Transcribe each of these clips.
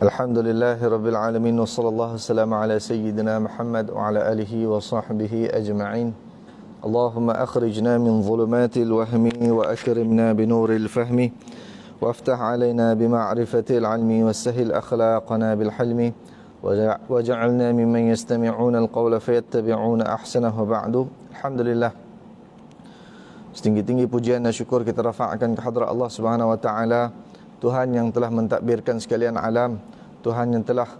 Alhamdulillahi Rabbil Alamin. Wassallallahu wassalamu ala Sayyidina Muhammad wa ala alihi wa sahbihi ajma'in. Allahumma akhrijna min zulumatil wahmi wa akrimna binuril fahmi waftah alaina bima'rifatil ilmi wassahil akhlaqana bil hilmi waj'alna mimman yastami'una al-qawla fayattabi'una ahsanahu ba'du. Alhamdulillah, setinggi-tinggi pujian dan syukur kita rafa'kan ke hadrat Allah Subhanahu wa taala, Tuhan yang telah mentadbirkan sekalian alam, Tuhan yang telah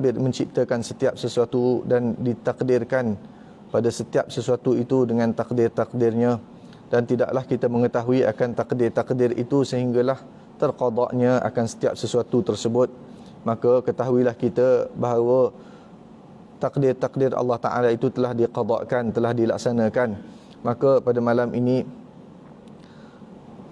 menciptakan setiap sesuatu dan ditakdirkan pada setiap sesuatu itu dengan takdir-takdirnya, dan tidaklah kita mengetahui akan takdir-takdir itu sehinggalah terqadaknya akan setiap sesuatu tersebut. Maka ketahuilah kita bahawa takdir-takdir Allah Ta'ala itu telah diqadakkan, telah dilaksanakan. Maka pada malam ini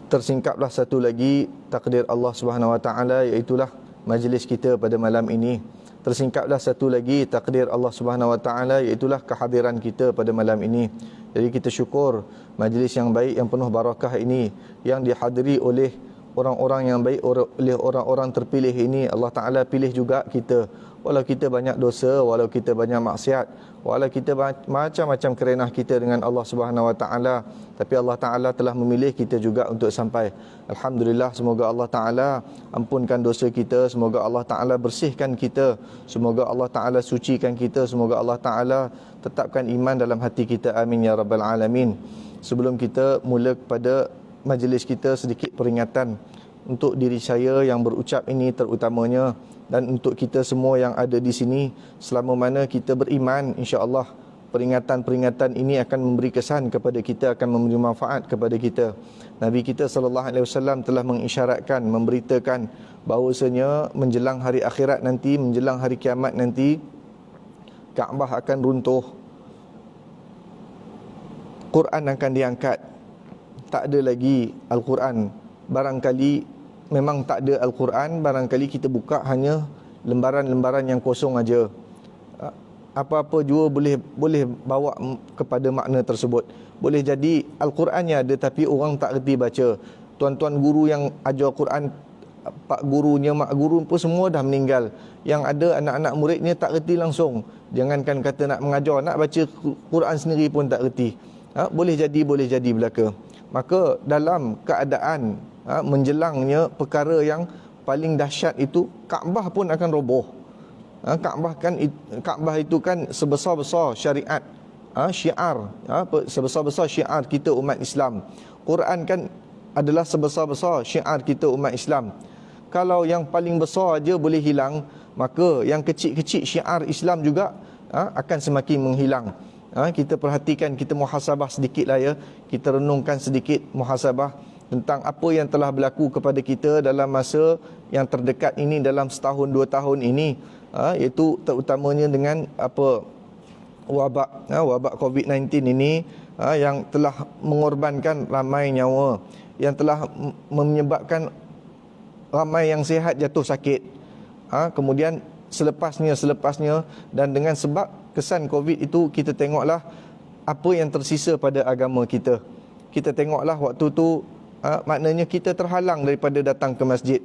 tersingkaplah satu lagi takdir Allah Subhanahu Wa Taala, iaitulah majlis kita pada malam ini. Tersingkaplah satu lagi takdir Allah Subhanahu Wa Taala, iaitulah kehadiran kita pada malam ini. Jadi kita syukur majlis yang baik, yang penuh barakah ini, yang dihadiri oleh orang-orang yang baik, oleh orang-orang terpilih ini. Allah Ta'ala pilih juga kita, walau kita banyak dosa, walau kita banyak maksiat, walau kita macam-macam kerenah kita dengan Allah Subhanahu Wa Ta'ala, tapi Allah Ta'ala telah memilih kita juga untuk sampai. Alhamdulillah, semoga Allah Ta'ala ampunkan dosa kita, semoga Allah Ta'ala bersihkan kita, semoga Allah Ta'ala sucikan kita, semoga Allah Ta'ala tetapkan iman dalam hati kita. Amin ya Rabbal Alamin. Sebelum kita mula kepada majlis kita, sedikit peringatan untuk diri saya yang berucap ini terutamanya, dan untuk kita semua yang ada di sini. Selama mana kita beriman, insya-Allah peringatan-peringatan ini akan memberi kesan kepada kita, akan memberi manfaat kepada kita. Nabi kita sallallahu alaihi wasallam telah mengisyaratkan, memberitakan bahawasanya menjelang hari akhirat nanti, menjelang hari kiamat nanti, Kaabah akan runtuh, Quran akan diangkat, tak ada lagi Al-Quran. Barangkali memang tak ada Al-Quran, barangkali kita buka hanya lembaran-lembaran yang kosong aja. Apa-apa jua boleh bawa kepada makna tersebut. Boleh jadi Al-Qurannya ada tapi orang tak reti baca. Tuan-tuan guru yang ajar Quran, pak gurunya, mak guru pun semua dah meninggal. Yang ada anak-anak muridnya tak reti langsung. Jangankan kata nak mengajar, nak baca Quran sendiri pun tak reti. Boleh jadi belaka. Maka dalam keadaan menjelangnya perkara yang paling dahsyat itu, Kaabah pun akan roboh. Kaabah itu kan sebesar-besar syariat, syiar, sebesar-besar syiar kita umat Islam. Quran kan adalah sebesar-besar syiar kita umat Islam. Kalau yang paling besar aja boleh hilang, maka yang kecil-kecil syiar Islam juga akan semakin menghilang. Kita perhatikan, kita muhasabah sedikit lah ya. Kita renungkan sedikit, muhasabah tentang apa yang telah berlaku kepada kita dalam masa yang terdekat ini, dalam setahun 2 tahun ini, iaitu terutamanya dengan wabak COVID-19 ini, yang telah mengorbankan ramai nyawa, yang telah menyebabkan ramai yang sihat jatuh sakit. Kemudian selepasnya dan dengan sebab kesan COVID itu, kita tengoklah apa yang tersisa pada agama kita. Kita tengoklah waktu tu, maknanya kita terhalang daripada datang ke masjid.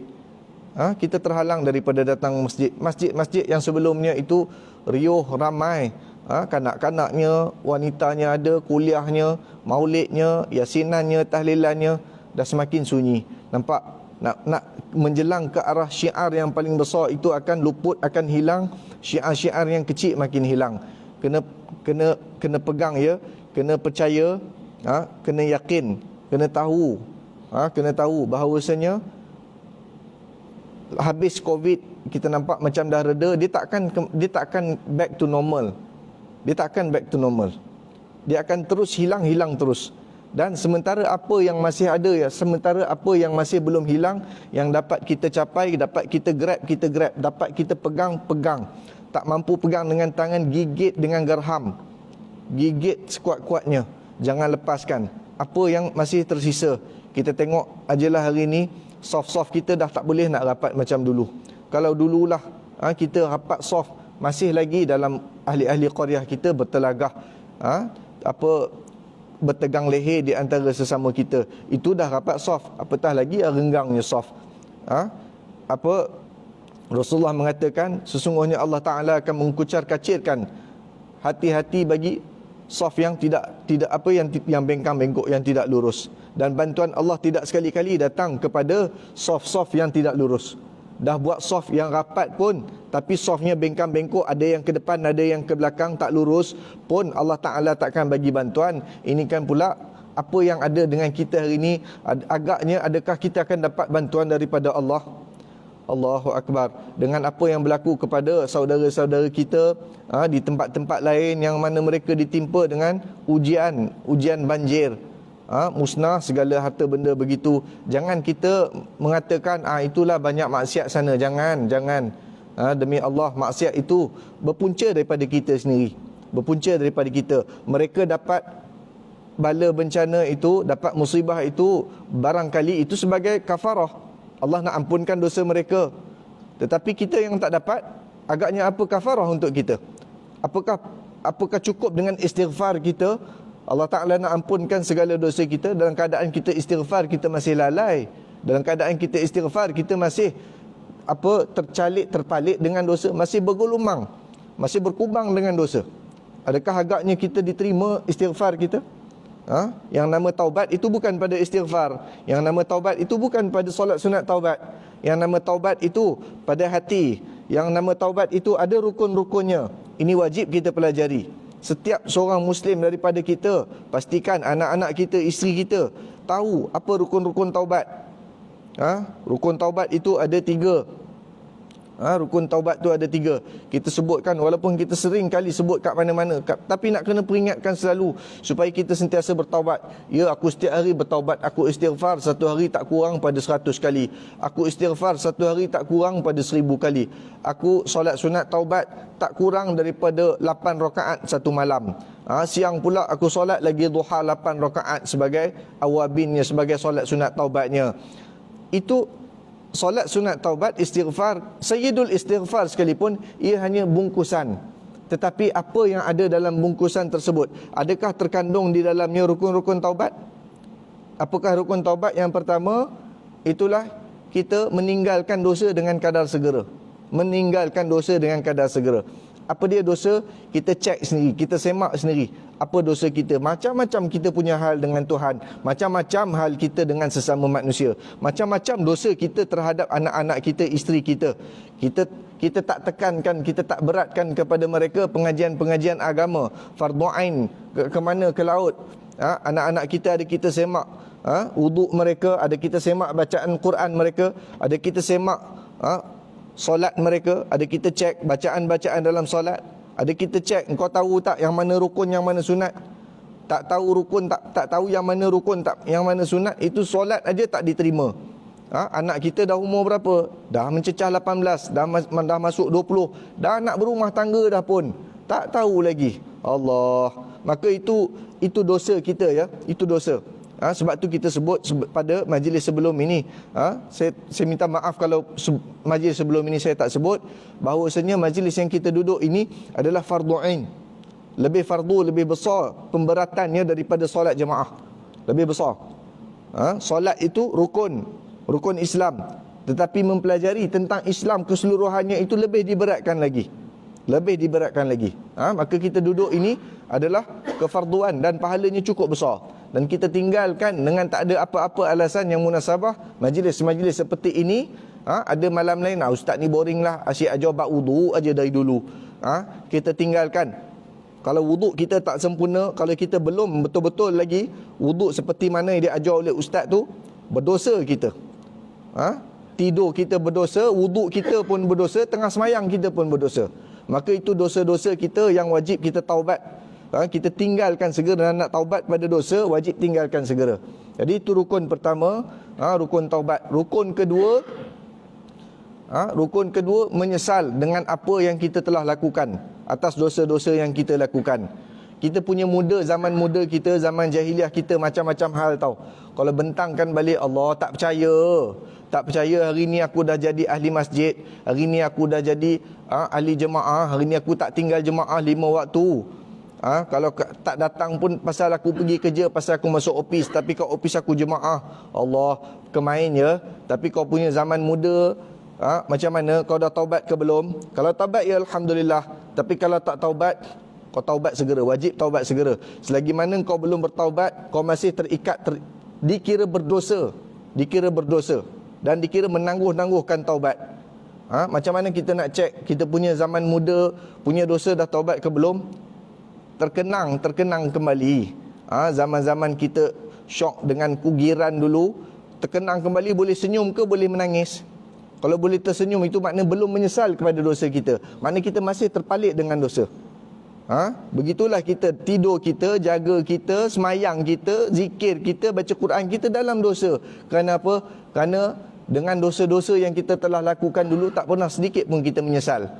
Kita terhalang daripada datang ke masjid. Masjid-masjid yang sebelumnya itu riuh, ramai, kanak-kanaknya, wanitanya ada, kuliahnya, maulidnya, yasinannya, tahlilannya, dah semakin sunyi. Nampak? Nak menjelang ke arah syiar yang paling besar itu akan luput, akan hilang. Syiar-syiar yang kecil makin hilang. Kena pegang ya, kena percaya, kena yakin, kena tahu, bahawasanya habis COVID, kita nampak macam dah reda, dia takkan back to normal. Dia akan terus hilang terus. Dan sementara apa yang masih ada ya, sementara apa yang masih belum hilang, yang dapat kita capai, dapat kita grab, dapat kita pegang. Tak mampu pegang dengan tangan, gigit dengan gerham. Gigit sekuat-kuatnya. Jangan lepaskan. Apa yang masih tersisa, kita tengok ajalah hari ini, soft kita dah tak boleh nak rapat macam dulu. Kalau dululah kita rapat soft, masih lagi dalam ahli-ahli qaryah kita bertelagah, bertegang leher di antara sesama kita. Itu dah rapat soft, apatah lagi renggangnya soft. Rasulullah mengatakan sesungguhnya Allah Ta'ala akan mengkucar-kacirkan hati-hati bagi saf yang yang bengkang-bengkok, yang tidak lurus. Dan bantuan Allah tidak sekali-kali datang kepada saf-saf yang tidak lurus. Dah buat saf yang rapat pun, tapi safnya bengkang-bengkok, ada yang ke depan, ada yang ke belakang, tak lurus pun, Allah Ta'ala takkan bagi bantuan. Ini kan pula apa yang ada dengan kita hari ini. Agaknya adakah kita akan dapat bantuan daripada Allah? Allahu Akbar. Dengan apa yang berlaku kepada saudara-saudara kita di tempat-tempat lain yang mana mereka ditimpa dengan ujian banjir, musnah segala harta benda begitu. Jangan kita mengatakan itulah banyak maksiat sana. Jangan. Demi Allah, maksiat itu berpunca daripada kita sendiri. Berpunca daripada kita. Mereka dapat bala bencana itu, dapat musibah itu, barangkali itu sebagai kafarah. Allah nak ampunkan dosa mereka. Tetapi kita yang tak dapat, agaknya apa kafarah untuk kita? Apakah cukup dengan istighfar kita? Allah Ta'ala nak ampunkan segala dosa kita. Dalam keadaan kita istighfar, kita masih lalai. Dalam keadaan kita istighfar, kita masih terpalit dengan dosa, masih bergulumang, masih berkubang dengan dosa. Adakah agaknya kita diterima istighfar kita? Yang nama taubat itu bukan pada istighfar. Yang nama taubat itu bukan pada solat sunat taubat. Yang nama taubat itu pada hati. Yang nama taubat itu ada rukun-rukunnya. Ini wajib kita pelajari. Setiap seorang Muslim daripada kita, pastikan anak-anak kita, isteri kita tahu apa rukun-rukun taubat. Rukun taubat itu ada 3. Rukun taubat tu ada 3. Kita sebutkan, walaupun kita sering kali sebut kat mana-mana, tapi nak kena peringatkan selalu supaya kita sentiasa bertaubat. Ya, aku setiap hari bertaubat. Aku istighfar satu hari tak kurang pada 100 kali. Aku istighfar satu hari tak kurang pada 1000 kali. Aku solat sunat taubat tak kurang daripada 8 rakaat satu malam. Siang pula aku solat lagi duha 8 rakaat sebagai awabinnya, sebagai solat sunat taubatnya. Itu solat sunat taubat, istighfar, sayyidul istighfar sekalipun, ia hanya bungkusan. Tetapi apa yang ada dalam bungkusan tersebut? Adakah terkandung di dalamnya rukun-rukun taubat? Apakah rukun taubat? Yang pertama, itulah kita meninggalkan dosa dengan kadar segera. Meninggalkan dosa dengan kadar segera. Apa dia dosa? Kita cek sendiri, kita semak sendiri. Apa dosa kita? Macam-macam kita punya hal dengan Tuhan. Macam-macam hal kita dengan sesama manusia. Macam-macam dosa kita terhadap anak-anak kita, isteri kita. Kita tak tekankan, kita tak beratkan kepada mereka pengajian-pengajian agama. Fardhu ain, ke mana? Ke laut. Anak-anak kita ada kita semak. Wuduk mereka, ada kita semak bacaan Quran mereka. Ada kita semak solat mereka, ada kita cek bacaan-bacaan dalam solat. Ada kita cek, engkau tahu tak yang mana rukun, yang mana sunat? Tak tahu rukun, tak tahu yang mana rukun, yang mana sunat, itu solat aja tak diterima. Anak kita dah umur berapa? Dah mencecah 18, dah masuk 20, dah nak berumah tangga dah pun tak tahu lagi. Allah, maka itu dosa kita, ya. Itu dosa. Sebab tu kita sebut pada majlis sebelum ini, saya minta maaf kalau majlis sebelum ini saya tak sebut, bahawasanya majlis yang kita duduk ini adalah fardu ain. Lebih fardu, lebih besar pemberatannya daripada solat jemaah. Lebih besar. Solat itu rukun Islam. Tetapi mempelajari tentang Islam keseluruhannya itu lebih diberatkan lagi. Maka kita duduk ini adalah kefarduan dan pahalanya cukup besar. Dan kita tinggalkan dengan tak ada apa-apa alasan yang munasabah. Majlis-majlis seperti ini, ada malam lain, ustaz ni boring lah, asyik ajar bab wudu aja dari dulu. Kita tinggalkan. Kalau wuduk kita tak sempurna, kalau kita belum betul-betul lagi wuduk seperti mana yang diajar oleh ustaz tu, berdosa kita. Tidur kita berdosa, wuduk kita pun berdosa, tengah semayang kita pun berdosa. Maka itu dosa-dosa kita yang wajib kita taubat. Kita tinggalkan segera. Nak taubat pada dosa, wajib tinggalkan segera. Jadi itu rukun pertama, rukun taubat. Rukun kedua, menyesal dengan apa yang kita telah lakukan, atas dosa-dosa yang kita lakukan. Kita punya zaman muda kita, zaman jahiliah kita, macam-macam hal tau. Kalau bentangkan balik, Allah tak percaya hari ni aku dah jadi ahli masjid, hari ni aku dah jadi ahli jemaah, hari ni aku tak tinggal jemaah 5 waktu. Kalau tak datang pun pasal aku pergi kerja, pasal aku masuk ofis, tapi kat ofis aku jemaah. Allah, kemain ya. Tapi kau punya zaman muda, Macam mana, kau dah taubat ke belum? Kalau taubat, ya Alhamdulillah. Tapi kalau tak taubat, kau taubat segera, wajib taubat segera. Selagi mana kau belum bertaubat, kau masih terikat, dikira berdosa. Dikira berdosa dan dikira menangguh-nangguhkan taubat. Macam mana kita nak cek kita punya zaman muda punya dosa dah taubat ke belum? Terkenang kembali. Zaman-zaman kita syok dengan kugiran dulu, terkenang kembali, boleh senyum ke boleh menangis? Kalau boleh tersenyum, itu makna belum menyesal kepada dosa kita. Makna kita masih terpalit dengan dosa. Begitulah kita, tidur kita, jaga kita, semayang kita, zikir kita, baca Quran kita dalam dosa. Kerana apa? Kerana dengan dosa-dosa yang kita telah lakukan dulu, tak pernah sedikit pun kita menyesal.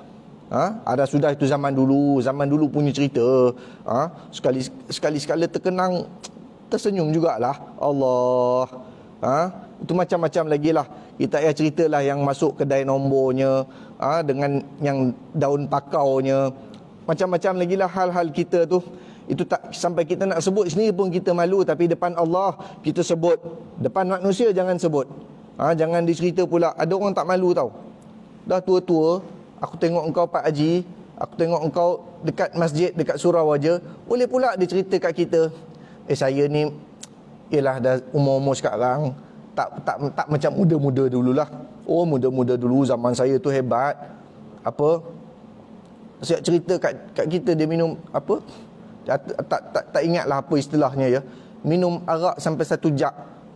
Ada sudah itu zaman dulu punya cerita. Sekali-sekala terkenang, tersenyum jugalah. Allah. Itu macam-macam lagi lah. Kita payah ceritalah yang masuk kedai nombornya, dengan yang daun pakaunya. Macam-macam lagi lah hal-hal kita tu. Itu tak sampai kita nak sebut sendiri pun kita malu. Tapi depan Allah kita sebut. Depan manusia jangan sebut. Jangan dicerita pula. Ada orang tak malu tau. Dah tua-tua, aku tengok engkau Pak Haji, aku tengok engkau dekat masjid, dekat surau aja, boleh pula dia cerita kat kita, saya ni ialah dah umur-umur sekarang, tak macam muda-muda dululah. Oh, muda-muda dulu zaman saya tu hebat. Apa? Saya cerita kat kita, dia minum apa? Tak ingatlah apa istilahnya ya. Minum arak sampai 1 jak.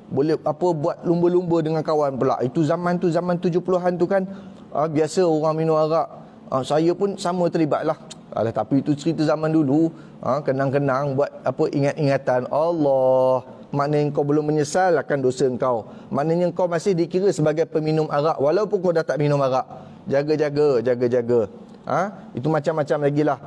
Boleh apa buat lumba-lumba dengan kawan pula. Itu zaman 70-an tu kan. Biasa orang minum arak. Saya pun sama terlibatlah. Tapi itu cerita zaman dulu. Kenang-kenang buat apa ingat-ingatan. Allah, maknanya kau belum menyesal akan dosa kau. Maknanya kau masih dikira sebagai peminum arak walaupun kau dah tak minum arak. Jaga-jaga. Itu macam-macam lagi lah.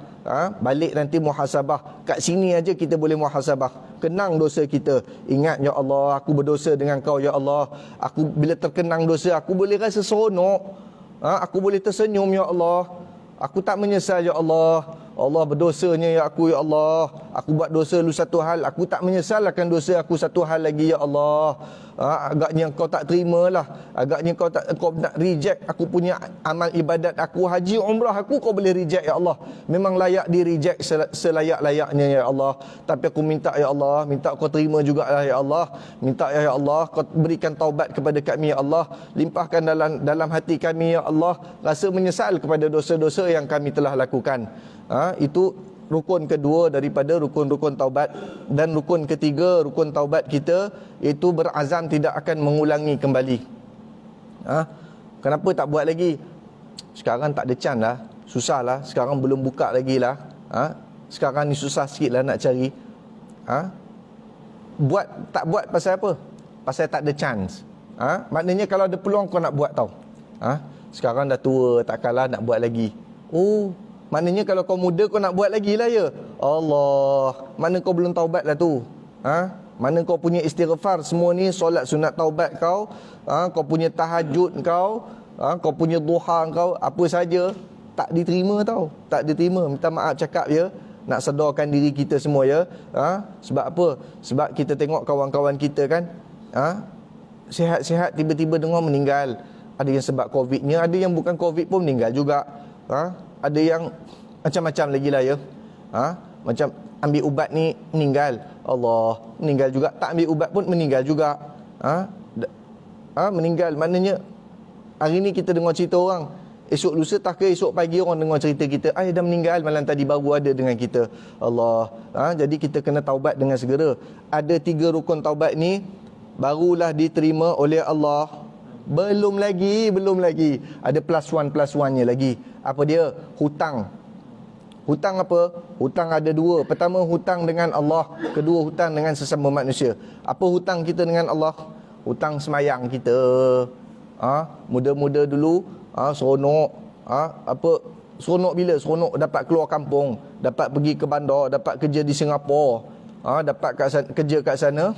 Balik nanti muhasabah. Kat sini aja kita boleh muhasabah. Kenang dosa kita. Ingat, ya Allah, aku berdosa dengan kau, ya Allah. Aku bila terkenang dosa, aku boleh rasa seronok. Aku boleh tersenyum, ya Allah. Aku tak menyesal, ya Allah. Allah berdosanya, ya aku, ya Allah. Aku buat dosa lu satu hal, aku tak menyesal akan dosa aku satu hal lagi, ya Allah. Agaknya kau tak terimalah. Agaknya kau nak reject aku punya amal ibadat aku, haji umrah aku, kau boleh reject, ya Allah. Memang layak di reject selayak-layaknya, ya Allah. Tapi aku minta, ya Allah, minta kau terima jugalah, ya Allah. Minta, ya Allah, kau berikan taubat kepada kami, ya Allah. Limpahkan dalam hati kami, ya Allah, rasa menyesal kepada dosa-dosa yang kami telah lakukan. Itu rukun kedua daripada rukun-rukun taubat. Dan rukun ketiga, rukun taubat kita, iaitu berazam tidak akan mengulangi kembali. Kenapa tak buat lagi? Sekarang tak ada can lah, susah lah. Sekarang belum buka lagi lah. Sekarang ni susah sikit lah nak cari. Tak buat pasal apa? Pasal tak ada chance. Maknanya kalau ada peluang kau nak buat tau. Sekarang dah tua, takkanlah nak buat lagi. Oh, maknanya kalau kau muda kau nak buat lagi lah, ya Allah. Mana kau belum taubat lah tu. Mana kau punya istighfar semua ni, solat sunat taubat kau, kau punya tahajud kau, kau punya duha kau, apa saja tak diterima tau. Tak diterima. Minta maaf cakap, ya. Nak sedarkan diri kita semua, ya. Sebab apa? Sebab kita tengok kawan-kawan kita kan, sihat-sihat tiba-tiba dengar meninggal. Ada yang sebab COVID-nya, ada yang bukan COVID pun meninggal juga. Ada yang macam-macam lagi lah, ya. Macam ambil ubat ni meninggal. Allah, meninggal juga. Tak ambil ubat pun meninggal juga. Meninggal maknanya hari ni kita dengar cerita orang, esok lusa tak ke esok pagi orang dengar cerita kita, dah meninggal malam tadi baru ada dengan kita. Allah. Jadi kita kena taubat dengan segera. Ada 3 rukun taubat ni barulah diterima oleh Allah. Belum lagi. Ada plus one-nya lagi. Apa dia? Hutang. Hutang apa? Hutang ada 2. Pertama, hutang dengan Allah. Kedua, hutang dengan sesama manusia. Apa hutang kita dengan Allah? Hutang semayang kita. Muda-muda dulu, seronok. Seronok bila? Seronok dapat keluar kampung, dapat pergi ke bandar, dapat kerja di Singapura, dapat kerja kat sana.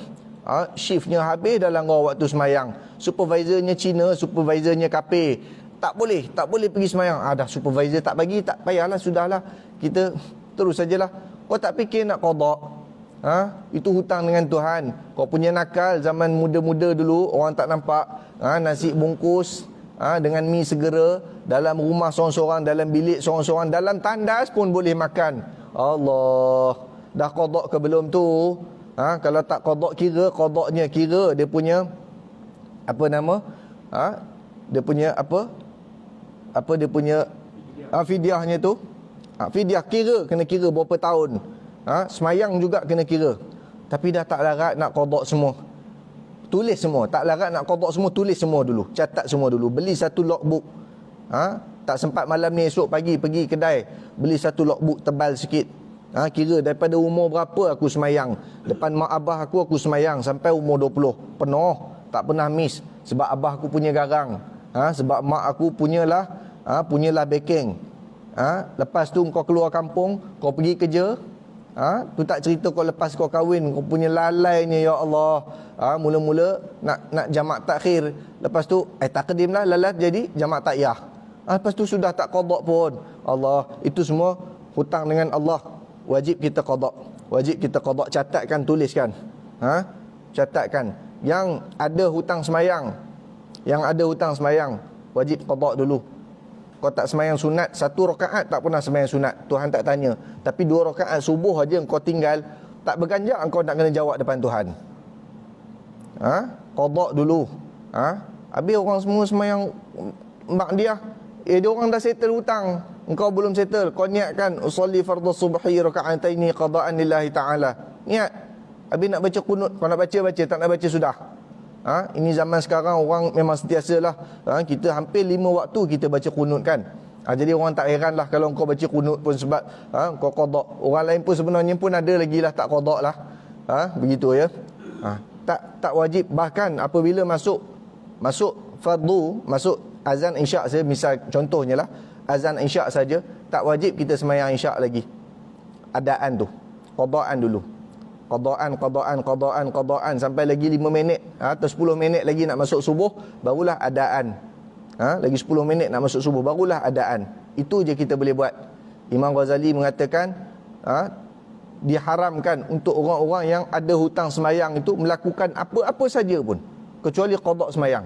Shiftnya habis dalam waktu semayang. Supervisornya Cina, supervisornya kafir. Tak boleh pergi semayang. Dah supervisor tak bagi, tak payahlah, sudahlah. Kita terus sajalah. Kau tak fikir nak qada? Itu hutang dengan Tuhan. Kau punya nakal zaman muda-muda dulu, orang tak nampak. Nasi bungkus, dengan mi segera, dalam rumah seorang-seorang, dalam bilik seorang-seorang, dalam tandas pun boleh makan. Allah, dah qada ke belum tu? Kalau tak qada, qadanya kira dia punya apa nama? Dia punya apa dia punya fidyahnya tu. Fidyah kena kira berapa tahun. Semayang juga kena kira. Tapi dah tak larat nak qada semua. Tulis semua. Tak larat nak qada semua, tulis semua dulu. Catat semua dulu. Beli satu logbook. Tak sempat malam ni, esok pagi pergi kedai, beli satu logbook tebal sikit. Kira daripada umur berapa aku semayang. Depan mak abah aku semayang sampai umur 20. Penuh. Tak pernah miss. Sebab abah aku punya garang. Sebab mak aku punyalah backing. Lepas tu kau keluar kampung, kau pergi kerja. Tu tak cerita kau lepas kau kahwin, kau punya lalainya, ya Allah. Mula-mula nak jamak takhir. Lepas tu takdim lah, lalat jadi jamak takyah. Lepas tu sudah tak qada pun. Allah, itu semua hutang dengan Allah. Wajib kita qada. Wajib kita qada. Catatkan, tuliskan. Catatkan. Yang ada hutang semayang, wajib qada dulu. Kau tak semayang sunat, 1 rakaat tak pernah semayang sunat, Tuhan tak tanya. Tapi 2 rakaat subuh aja kau tinggal, tak berganjak kau nak kena jawab depan Tuhan. Qada dulu. Habis orang semua semayang mak dia, dia orang dah settle hutang, engkau belum settle. Kau niatkan usolli fardhu subhi raka'ataini qada'an lillahi ta'ala. Niat. Habis nak baca kunut, kau nak baca, tak nak baca sudah. Ini zaman sekarang orang memang sentiasalah. Kita hampir 5 waktu kita baca kunut kan. Jadi orang tak heranlah kalau kau baca kunut pun sebab kau qada. Orang lain pun sebenarnya pun ada lagi lah tak qada lah. Begitu ya. Tak wajib. Bahkan apabila masuk fardu, masuk azan isyak saja, misal contohnya lah azan isyak saja, tak wajib kita semayang isyak lagi. Adaan tu, qadaan dulu. Qadaan sampai lagi 5 minit atau 10 minit lagi nak masuk subuh, barulah adaan. Lagi 10 minit nak masuk subuh, barulah adaan. Itu je kita boleh buat. Imam Ghazali mengatakan diharamkan untuk orang-orang yang ada hutang semayang itu melakukan apa-apa saja pun kecuali qada semayang.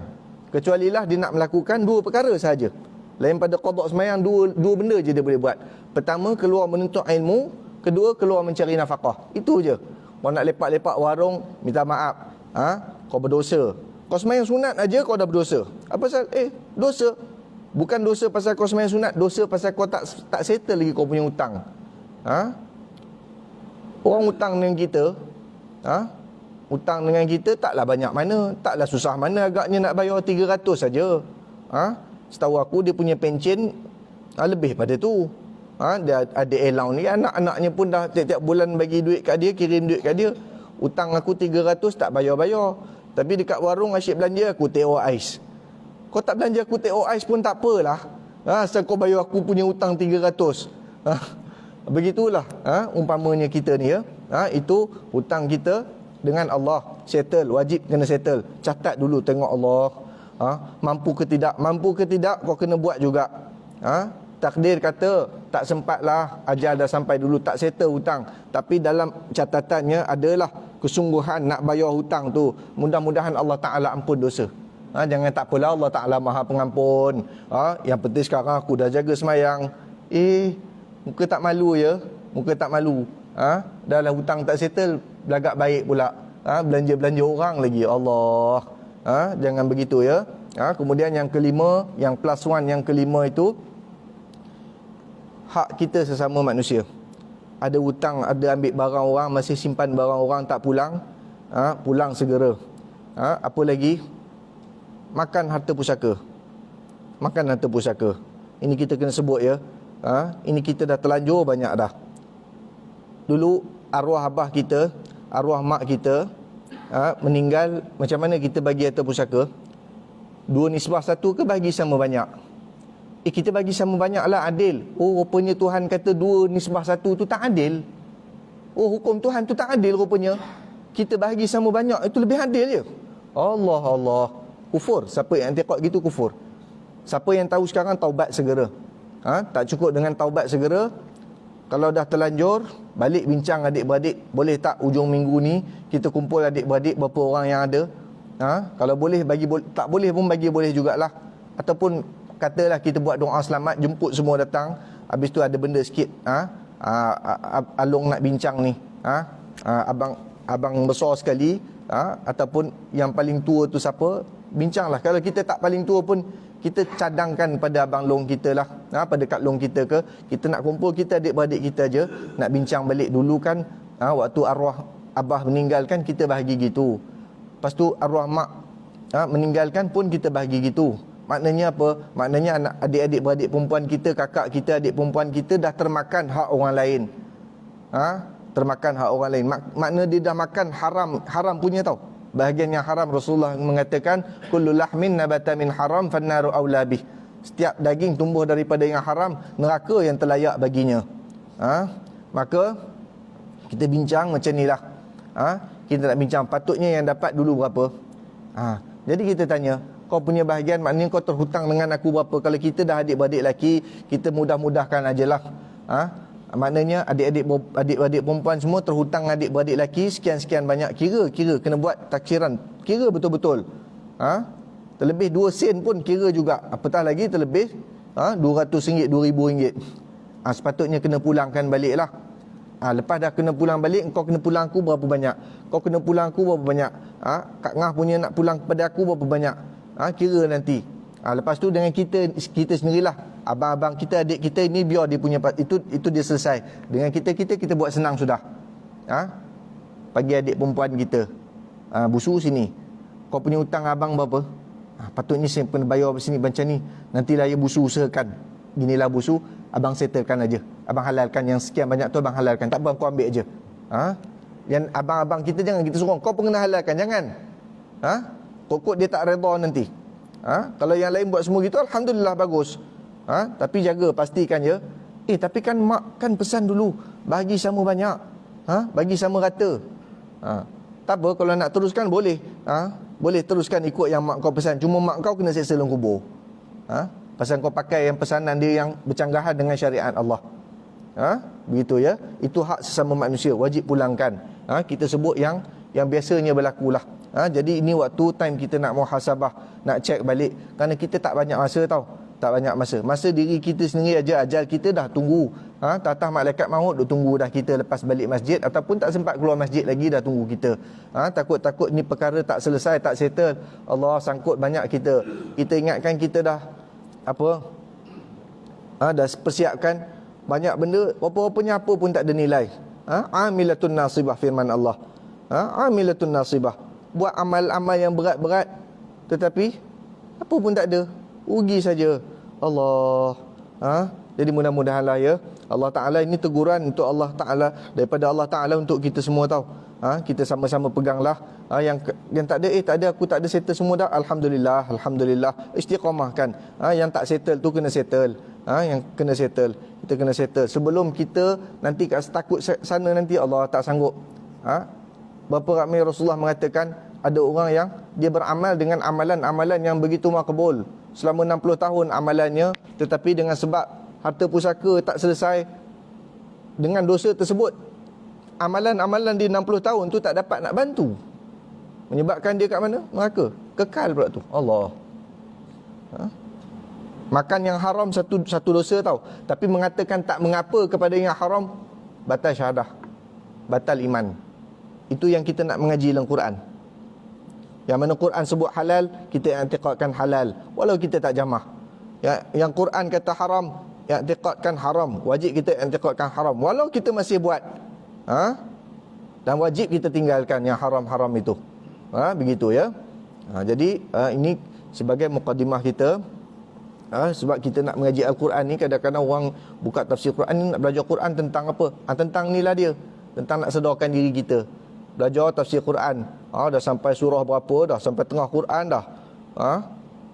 Kecualilah dia nak melakukan 2 perkara sahaja. Lain pada qada semayang, dua benda je dia boleh buat. Pertama, keluar menuntut ilmu. Kedua, keluar mencari nafkah. Itu je. Kau nak lepak-lepak warung, minta maaf. Kau berdosa. Kau semayang sunat aja kau dah berdosa. Apa pasal? Dosa. Bukan dosa pasal kau semayang sunat, dosa pasal kau tak settle lagi kau punya hutang. Orang hutang dengan kita, hutang dengan kita taklah banyak mana, taklah susah mana agaknya nak bayar 300 saja. Setahu aku dia punya pencen lebih pada tu. Dia ada allowance ni, anak-anaknya pun dah tiap-tiap bulan bagi duit kat dia, kirim duit kat dia. Hutang aku 300 tak bayar-bayar. Tapi dekat warung asyik belanja aku teh ais. Kau tak belanja aku teh ais pun tak apalah. Asal kau bayar aku punya hutang 300. Begitulah umpamanya kita ni ya. Itu hutang kita dengan Allah. Settle, wajib kena settle. Catat dulu, tengok Allah. Mampu ke tidak? Mampu ke tidak kau kena buat juga. Takdir kata tak sempatlah, ajal dah sampai dulu, tak settle hutang. Tapi dalam catatannya adalah kesungguhan nak bayar hutang tu. Mudah-mudahan Allah Ta'ala ampun dosa. Jangan tak apalah, Allah Ta'ala Maha Pengampun. Yang penting sekarang aku dah jaga semayang. Muka tak malu ya. Muka tak malu. Dah lah hutang tak settle, belagak baik pula. Belanja-belanja orang lagi. Allah. Jangan begitu ya. Kemudian yang kelima, yang plus one yang kelima itu, hak kita sesama manusia. Ada hutang, ada ambil barang orang, masih simpan barang orang tak pulang, pulang segera. Apa lagi? Makan harta pusaka. Makan harta pusaka. Ini kita kena sebut ya. Ini kita dah terlanjur banyak dah. Dulu arwah abah kita, arwah mak kita meninggal, macam mana kita bagi harta pusaka? 2 nisbah 1 ke bagi sama banyak? Kita bagi sama banyak lah, adil. Rupanya Tuhan kata 2 nisbah 1 tu tak adil. Hukum Tuhan tu tak adil rupanya. Kita bagi sama banyak, itu lebih adil je. Allah. Kufur. Siapa yang antiqad gitu kufur. Siapa yang tahu sekarang, taubat segera. Tak cukup dengan taubat segera. Kalau dah terlanjur, balik bincang adik-beradik. Boleh tak ujung minggu ni kita kumpul adik-beradik berapa orang yang ada? Kalau boleh bagi, tak boleh pun bagi boleh jugalah. Ataupun katalah kita buat doa selamat, jemput semua datang, habis tu ada benda sikit, Along nak bincang ni, abang besar sekali, ataupun yang paling tua tu siapa, bincanglah. Kalau kita tak paling tua pun, kita cadangkan pada abang long kita lah, pada kak long kita ke, kita nak kumpul, kita adik-beradik kita je nak bincang balik. Dulu kan waktu arwah abah meninggalkan, kita bahagi gitu. Lepas tu arwah mak meninggalkan pun kita bahagi gitu. Maknanya apa? Maknanya anak adik-adik beradik perempuan kita, kakak kita, adik perempuan kita dah termakan hak orang lain. Termakan hak orang lain. Makna dia dah makan haram punya tau. Bahagian yang haram, Rasulullah mengatakan kullu lahmin nabata min haram fannaru aula bih. Setiap daging tumbuh daripada yang haram, neraka yang terlayak baginya. Maka kita bincang macam nilah. Kita nak bincang patutnya yang dapat dulu berapa. Jadi kita tanya, kau punya bahagian, maknanya kau terhutang dengan aku berapa? Kalau kita dah adik-beradik lelaki, kita mudah-mudahkan ajalah. Maknanya adik-beradik perempuan semua terhutang adik-beradik lelaki sekian-sekian banyak. Kira kena buat taksiran. Kira betul-betul. Terlebih 2 sen pun kira juga. Apatah lagi terlebih RM200, RM2,000. Sepatutnya kena pulangkan balik lah. Lepas dah kena pulang balik, kau kena pulang aku berapa banyak? Kau kena pulang aku berapa banyak? Kak Ngah punya nak pulang kepada aku berapa banyak? Kira nanti. Lepas tu dengan kita sendirilah, abang-abang kita, adik kita ini, biar dia punya itu dia selesai. Dengan kita buat senang sudah. Bagi adik perempuan kita, busu sini, kau punya hutang abang berapa? Patutnya saya kena bayar sini macam ni. Nantilah ya busu usahakan, ginilah busu, abang settlekan aja. Abang halalkan yang sekian banyak tu, abang halalkan. Tak apa, kau ambil aja. Yang abang-abang kita jangan kita suruh, kau pun kena halalkan, jangan. Pokok dia tak redha nanti. Kalau yang lain buat semua gitu, alhamdulillah, bagus. Tapi jaga, pastikan je. Tapi kan mak kan pesan dulu, bagi sama banyak. Bagi sama rata. Tak apa, kalau nak teruskan boleh. Boleh teruskan ikut yang mak kau pesan. Cuma mak kau kena seksa dalam kubur. Pasal kau pakai yang pesanan dia yang bercanggahan dengan syariat Allah. Begitu ya. Itu hak sesama manusia, wajib pulangkan. Kita sebut yang biasanya berlakulah. Jadi ini waktu time kita nak muhasabah, nak cek balik. Kerana kita tak banyak masa tau. Tak banyak masa. Masa diri kita sendiri aja, ajal kita dah tunggu. Tatah malaikat maut dah tunggu dah kita lepas balik masjid, ataupun tak sempat keluar masjid lagi dah tunggu kita. Takut-takut ni perkara tak selesai, tak settle. Allah sangkut banyak kita. Kita ingatkan kita dah dah persiapkan banyak benda, apa-apanya apa pun tak ada nilai. Amilatun nasibah, firman Allah. Amilatun nasibah. Buat amal-amal yang berat-berat, tetapi apa pun tak ada, rugi saja. Allah. Jadi mudah-mudahanlah ya, Allah Ta'ala ini teguran untuk Allah Ta'ala, daripada Allah Ta'ala untuk kita semua tahu. Kita sama-sama peganglah. Yang tak ada, tak ada, aku tak ada settle semua dah, Alhamdulillah, Alhamdulillah. Istiqamahkan. Yang tak settle tu kena settle. Yang kena settle, kita kena settle. Sebelum kita nanti takut sana nanti Allah tak sanggup. Berapa ramai Rasulullah mengatakan, ada orang yang dia beramal dengan amalan-amalan yang begitu makbul selama 60 tahun amalannya, tetapi dengan sebab harta pusaka tak selesai, dengan dosa tersebut, amalan-amalan di 60 tahun tu tak dapat nak bantu, menyebabkan dia kat mana? Neraka, kekal pula tu. Allah. Makan yang haram satu dosa tau, tapi mengatakan tak mengapa kepada yang haram, batal syahadah, batal iman. Itu yang kita nak mengaji dalam Quran. Yang mana Quran sebut halal, kita i'tiqadkan halal walau kita tak jamah. Yang Quran kata haram, i'tiqadkan haram, wajib kita i'tiqadkan haram walau kita masih buat. Dan wajib kita tinggalkan yang haram-haram itu. Begitu ya. Jadi ini sebagai mukadimah kita. Sebab kita nak mengaji Al-Quran ni, kadang-kadang orang buka tafsir Quran ni nak belajar Quran tentang apa? Tentang ni lah dia, tentang nak sedarkan diri kita. Belajar tafsir Quran, dah sampai surah berapa dah, sampai tengah Quran dah,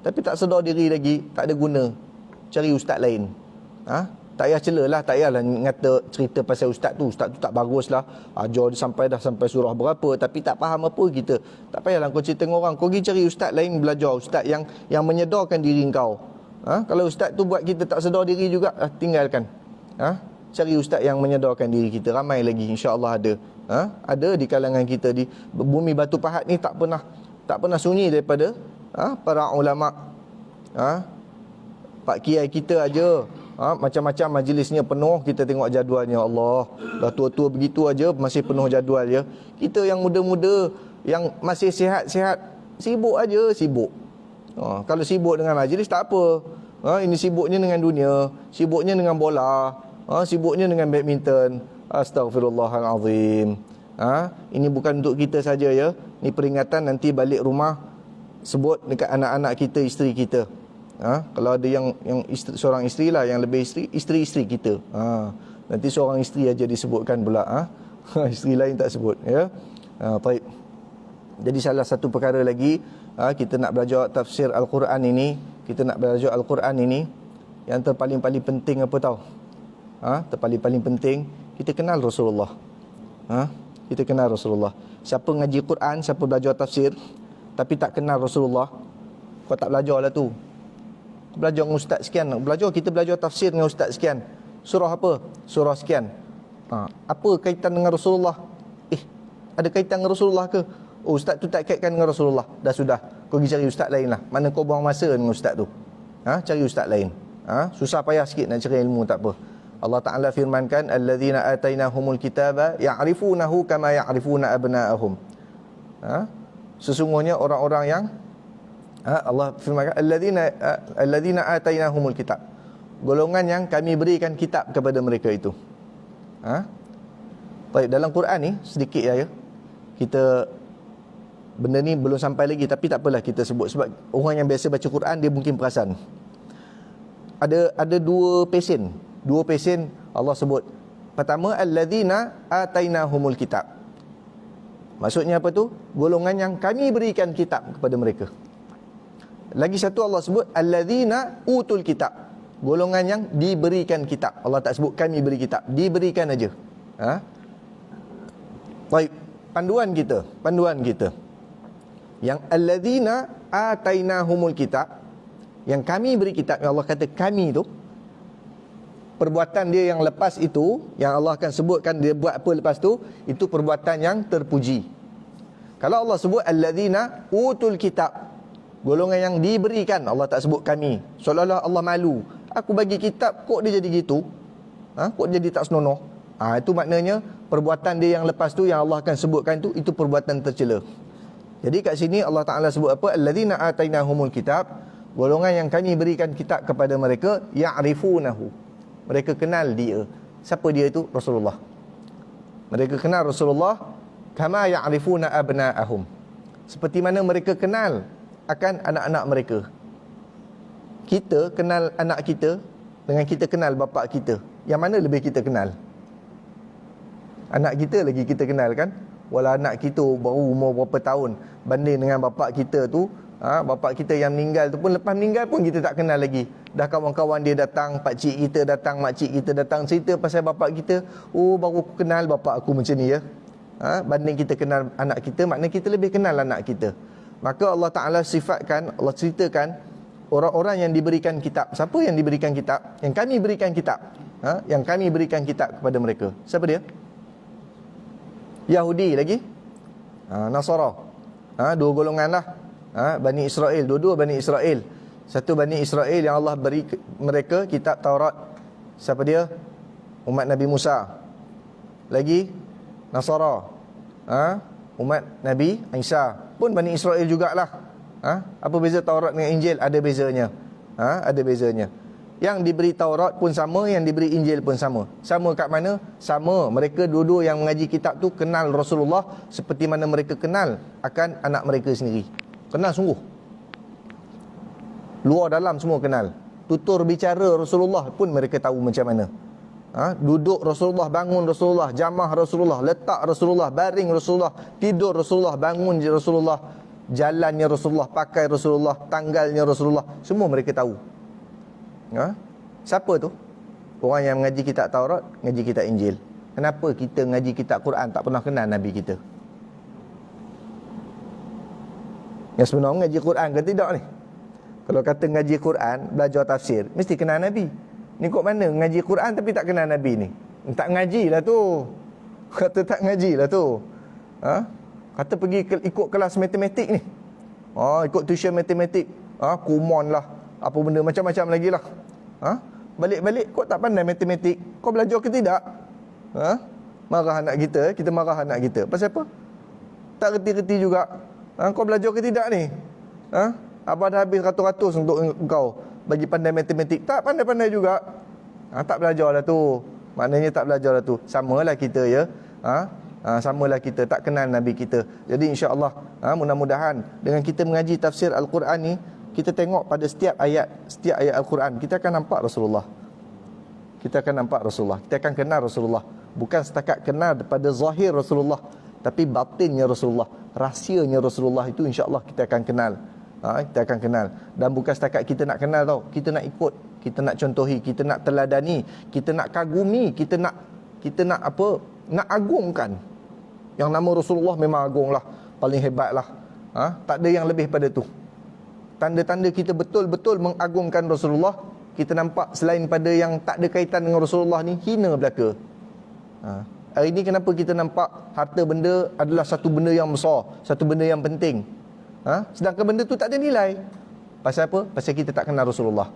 tapi tak sedar diri lagi, tak ada guna. Cari ustaz lain. Tak payah celalah, tak payahlah ngata cerita pasal ustaz tu tak bagus lah, ajar dia sampai surah berapa, tapi tak faham apa kita. Tak payahlah kau cerita dengan orang, kau pergi cari ustaz lain, belajar ustaz yang menyedarkan diri kau. Kalau ustaz tu buat kita tak sedar diri juga, tinggalkan. Cari ustaz yang menyedarkan diri kita. Ramai lagi, insya-Allah ada. Ada di kalangan kita di bumi Batu Pahat ni, tak pernah sunyi daripada para ulama Pak Kiai kita aja, macam-macam majlisnya penuh, kita tengok jadualnya, Allah, dah tua-tua begitu aja masih penuh jadual ya. Kita yang muda-muda, yang masih sihat-sihat, sibuk aja, sibuk. Kalau sibuk dengan majlis tak apa. Ini sibuknya dengan dunia, sibuknya dengan bola, sibuknya dengan badminton. Astaghfirullahalazim. Ini bukan untuk kita saja ya. Ini peringatan nanti balik rumah, sebut dekat anak-anak kita, isteri kita. Kalau ada yang seorang isteri lah, yang lebih isteri kita. Nanti seorang isteri aja disebutkan pula. Isteri lain tak sebut ya. Baik. Jadi salah satu perkara lagi, kita nak belajar tafsir Al-Quran ini, kita nak belajar Al-Quran ini, yang terpaling-paling penting apa tahu? Terpaling-paling penting, kita kenal Rasulullah. Kita kenal Rasulullah. Siapa ngaji Quran, siapa belajar tafsir tapi tak kenal Rasulullah, kau tak belajar lah tu. Belajar dengan ustaz sekian, kita belajar tafsir dengan ustaz sekian. Surah apa? Surah sekian. Apa kaitan dengan Rasulullah? Ada kaitan dengan Rasulullah ke? Oh, ustaz tu tak kaitkan dengan Rasulullah. Dah sudah, kau pergi cari ustaz lain lah. Mana kau buang masa dengan ustaz tu? Cari ustaz lain. Susah payah sikit nak cari ilmu, tak apa. Allah Ta'ala firmankan, alladzina atainahumul kitaba ya'rifunahu kama ya'rifuna abna'ahum. Sesungguhnya orang-orang yang Allah firmankan, alladzina atainahumul kitab, golongan yang kami berikan kitab kepada mereka itu. Baik, dalam Quran ni sedikit ya. Kita benda ni belum sampai lagi, tapi tak apalah kita sebut, sebab orang yang biasa baca Quran dia mungkin perasan. Ada dua pesen Allah sebut. Pertama, alladzina atainahumul kitab. Maksudnya apa tu? Golongan yang kami berikan kitab kepada mereka. Lagi satu Allah sebut alladzina utul kitab, golongan yang diberikan kitab. Allah tak sebut kami beri kitab, diberikan aja. Baik, panduan kita yang alladzina atainahumul kitab, yang kami beri kitab, yang Allah kata kami tu, perbuatan dia yang lepas itu, yang Allah akan sebutkan dia buat apa lepas tu, itu perbuatan yang terpuji. Kalau Allah sebut alladzina utul kitab, golongan yang diberikan, Allah tak sebut kami, seolah-olah Allah malu, aku bagi kitab kok dia jadi gitu, kok jadi tak senonoh. Itu maknanya perbuatan dia yang lepas tu, yang Allah akan sebutkan itu perbuatan tercela. Jadi kat sini Allah Ta'ala sebut apa? Alladzina atainahumul kitab, golongan yang kami berikan kitab kepada mereka, ya'rifunahu, mereka kenal dia. Siapa dia itu? Rasulullah. Mereka kenal Rasulullah kama ya'rifuna abna'ahum, seperti mana mereka kenal akan anak-anak mereka. Kita kenal anak kita dengan kita kenal bapa kita, yang mana lebih kita kenal? Anak kita lagi kita kenal kan? Walau anak kita baru umur berapa tahun, banding dengan bapa kita tu, bapa kita yang meninggal tu pun, lepas meninggal pun kita tak kenal lagi. Dah kawan-kawan dia datang, pakcik kita datang, makcik kita datang, cerita pasal bapa kita. Oh, baru aku kenal bapa aku macam ni ya. Banding kita kenal anak kita, maknanya kita lebih kenal anak kita. Maka Allah Ta'ala sifatkan, Allah ceritakan orang-orang yang diberikan kitab. Siapa yang diberikan kitab? Yang kami berikan kitab. Yang kami berikan kitab kepada mereka. Siapa dia? Yahudi lagi, Nasara. Dua golongan lah. Bani Israel, dua-dua Bani Israel. Satu Bani Israel yang Allah beri mereka kitab Taurat. Siapa dia? Umat Nabi Musa. Lagi Nasara, umat Nabi Isa, pun Bani Israel jugalah. Apa beza Taurat dengan Injil? Ada bezanya. Ada bezanya. Yang diberi Taurat pun sama, yang diberi Injil pun sama. Sama kat mana? Sama, mereka dua-dua yang mengaji kitab tu kenal Rasulullah seperti mana mereka kenal akan anak mereka sendiri. Kenal sungguh, luar dalam semua kenal. Tutur bicara Rasulullah pun mereka tahu macam mana. Duduk Rasulullah, bangun Rasulullah, jamah Rasulullah, letak Rasulullah, baring Rasulullah, tidur Rasulullah, bangun Rasulullah, jalannya Rasulullah, pakai Rasulullah, tanggalnya Rasulullah, semua mereka tahu. Siapa tu? Orang yang mengaji kitab Taurat, mengaji kitab Injil. Kenapa kita mengaji kitab Quran tak pernah kenal Nabi kita? Yang sebenarnya mengaji Quran ke tidak ni? Kalau kata mengaji Quran, belajar tafsir, mesti kenal Nabi. Ni kok mana mengaji Quran tapi tak kenal Nabi ni? Tak ngaji lah tu. Kata tak ngaji lah tu. Kata pergi ikut kelas matematik ni. Ikut tuition matematik. Kumon lah. apa benda macam-macam lagi lah. Balik-balik kau tak pandai matematik, kau belajar ke tidak? Marah anak kita marah anak kita. Pasal apa? Tak reti-reti juga. Kau belajar ke tidak ni? Abah dah habis ratus-ratus untuk kau bagi pandai matematik. Tak pandai-pandai juga. Tak belajar lah tu. Maknanya tak belajar lah tu. Samalah kita ya. Samalah kita, tak kenal Nabi kita. Jadi insya-Allah mudah-mudahan dengan kita mengaji tafsir Al-Quran ni, kita tengok pada setiap ayat Al-Quran, kita akan nampak Rasulullah. Kita akan nampak Rasulullah. Kita akan kenal Rasulullah. Bukan setakat kenal pada zahir Rasulullah, tapi batinnya Rasulullah, rahsianya Rasulullah itu insya-Allah kita akan kenal. Kita akan kenal. Dan bukan setakat kita nak kenal tau, kita nak ikut, kita nak contohi, kita nak teladani, kita nak kagumi, kita nak apa? Nak agungkan. Yang nama Rasulullah memang agunglah, paling hebatlah. Tak ada yang lebih pada tu. Tanda-tanda kita betul-betul mengagungkan Rasulullah, kita nampak selain pada yang tak ada kaitan dengan Rasulullah ni, hina belaka. Hari ni kenapa kita nampak harta benda adalah satu benda yang besar, satu benda yang penting, sedangkan benda tu tak ada nilai. Pasal apa? Pasal kita tak kenal Rasulullah.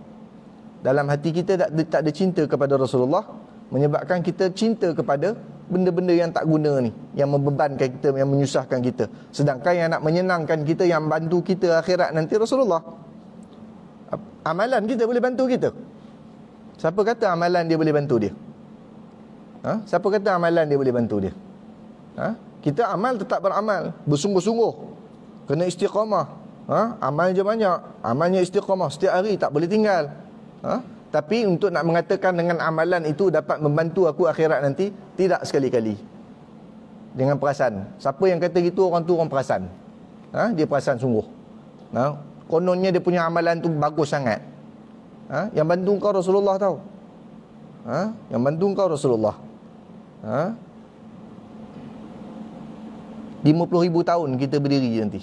Dalam hati kita tak ada cinta kepada Rasulullah, menyebabkan kita cinta kepada benda-benda yang tak guna ni, yang membebankan kita, yang menyusahkan kita. Sedangkan yang nak menyenangkan kita, yang bantu kita akhirat nanti Rasulullah. Amalan kita boleh bantu kita? Siapa kata amalan dia boleh bantu dia? Siapa kata amalan dia boleh bantu dia? Kita amal, tetap beramal, bersungguh-sungguh, kena istiqamah. Amal je banyak, amalnya istiqamah setiap hari, tak boleh tinggal. Tapi untuk nak mengatakan dengan amalan itu dapat membantu aku akhirat nanti, tidak sekali-kali. Dengan perasan. Siapa yang kata gitu, orang tu orang perasan. Dia perasan sungguh. Kononnya dia punya amalan tu bagus sangat. Yang bantu kau Rasulullah tau. Yang bantu kau Rasulullah. 50,000 tahun kita berdiri nanti,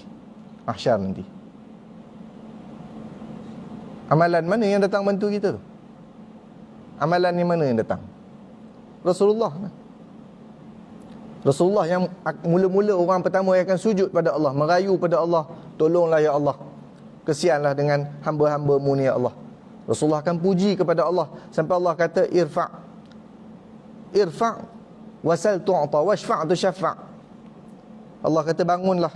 mahsyar nanti. Amalan mana yang datang bantu kita tu? Amalan ni mana yang datang? Rasulullah. Rasulullah yang mula-mula orang pertama yang akan sujud pada Allah, merayu pada Allah, tolonglah ya Allah, kesianlah dengan hamba-hamba-Mu ni ya Allah. Rasulullah akan puji kepada Allah sampai Allah kata irfa' wasal tu'ta washfa' tu syafa'. Allah kata bangunlah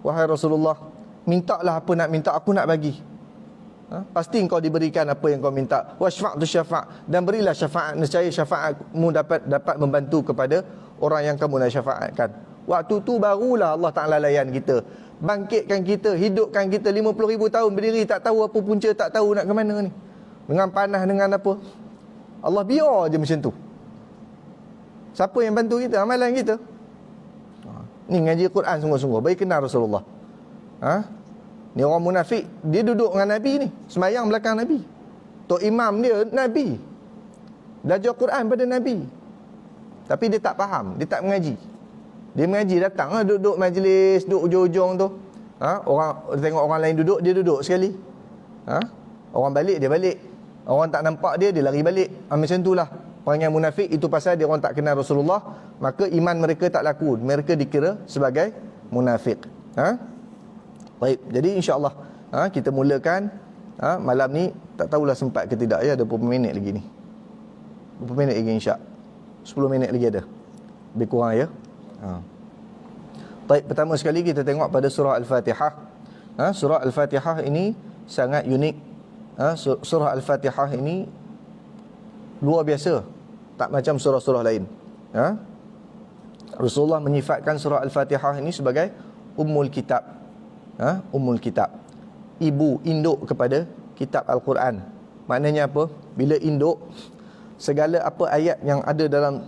wahai Rasulullah, mintalah apa nak minta, aku nak bagi. Pasti engkau diberikan apa yang kau minta. Washfa' tu syafa', dan berilah syafaat, nescaya syafaatmu dapat membantu kepada orang yang kamu nak syafaatkan. Waktu tu barulah Allah Ta'ala layan kita, bangkitkan kita, hidupkan kita. 50,000 tahun berdiri, tak tahu apa punca, tak tahu nak ke mana ni, dengan panah, dengan apa. Allah biar je macam tu. Siapa yang bantu kita? Amalan kita. Ni ngaji Quran sungguh-sungguh, baik kenal Rasulullah. Ni orang munafik, dia duduk dengan Nabi ni, semayang belakang Nabi. Tok imam dia Nabi, belajar Quran pada Nabi, tapi dia tak faham, dia tak mengaji. Dia mengaji, datang duduk majlis, duduk ujung-ujung tu. Orang tengok orang lain duduk, dia duduk sekali. Orang balik, dia balik. Orang tak nampak dia lari balik. Macam itulah orang yang munafik. Itu pasal dia orang tak kenal Rasulullah, maka iman mereka tak laku, mereka dikira sebagai munafik. Baik, jadi insya-Allah kita mulakan malam ni. Tak tahulah sempat ke tidak ya, ada berapa minit lagi ni? Berapa minit lagi insya? 10 minit lagi ada. Lebih kurang ya. Baik, pertama sekali kita tengok pada surah Al-Fatihah. Surah Al-Fatihah ini sangat unik. Surah Al-Fatihah ini luar biasa, tak macam surah-surah lain. Rasulullah menyifatkan surah Al-Fatihah ini sebagai Ummul Kitab. Ummul Kitab, ibu, induk kepada kitab Al-Quran. Maknanya apa? Bila induk, segala apa ayat yang ada dalam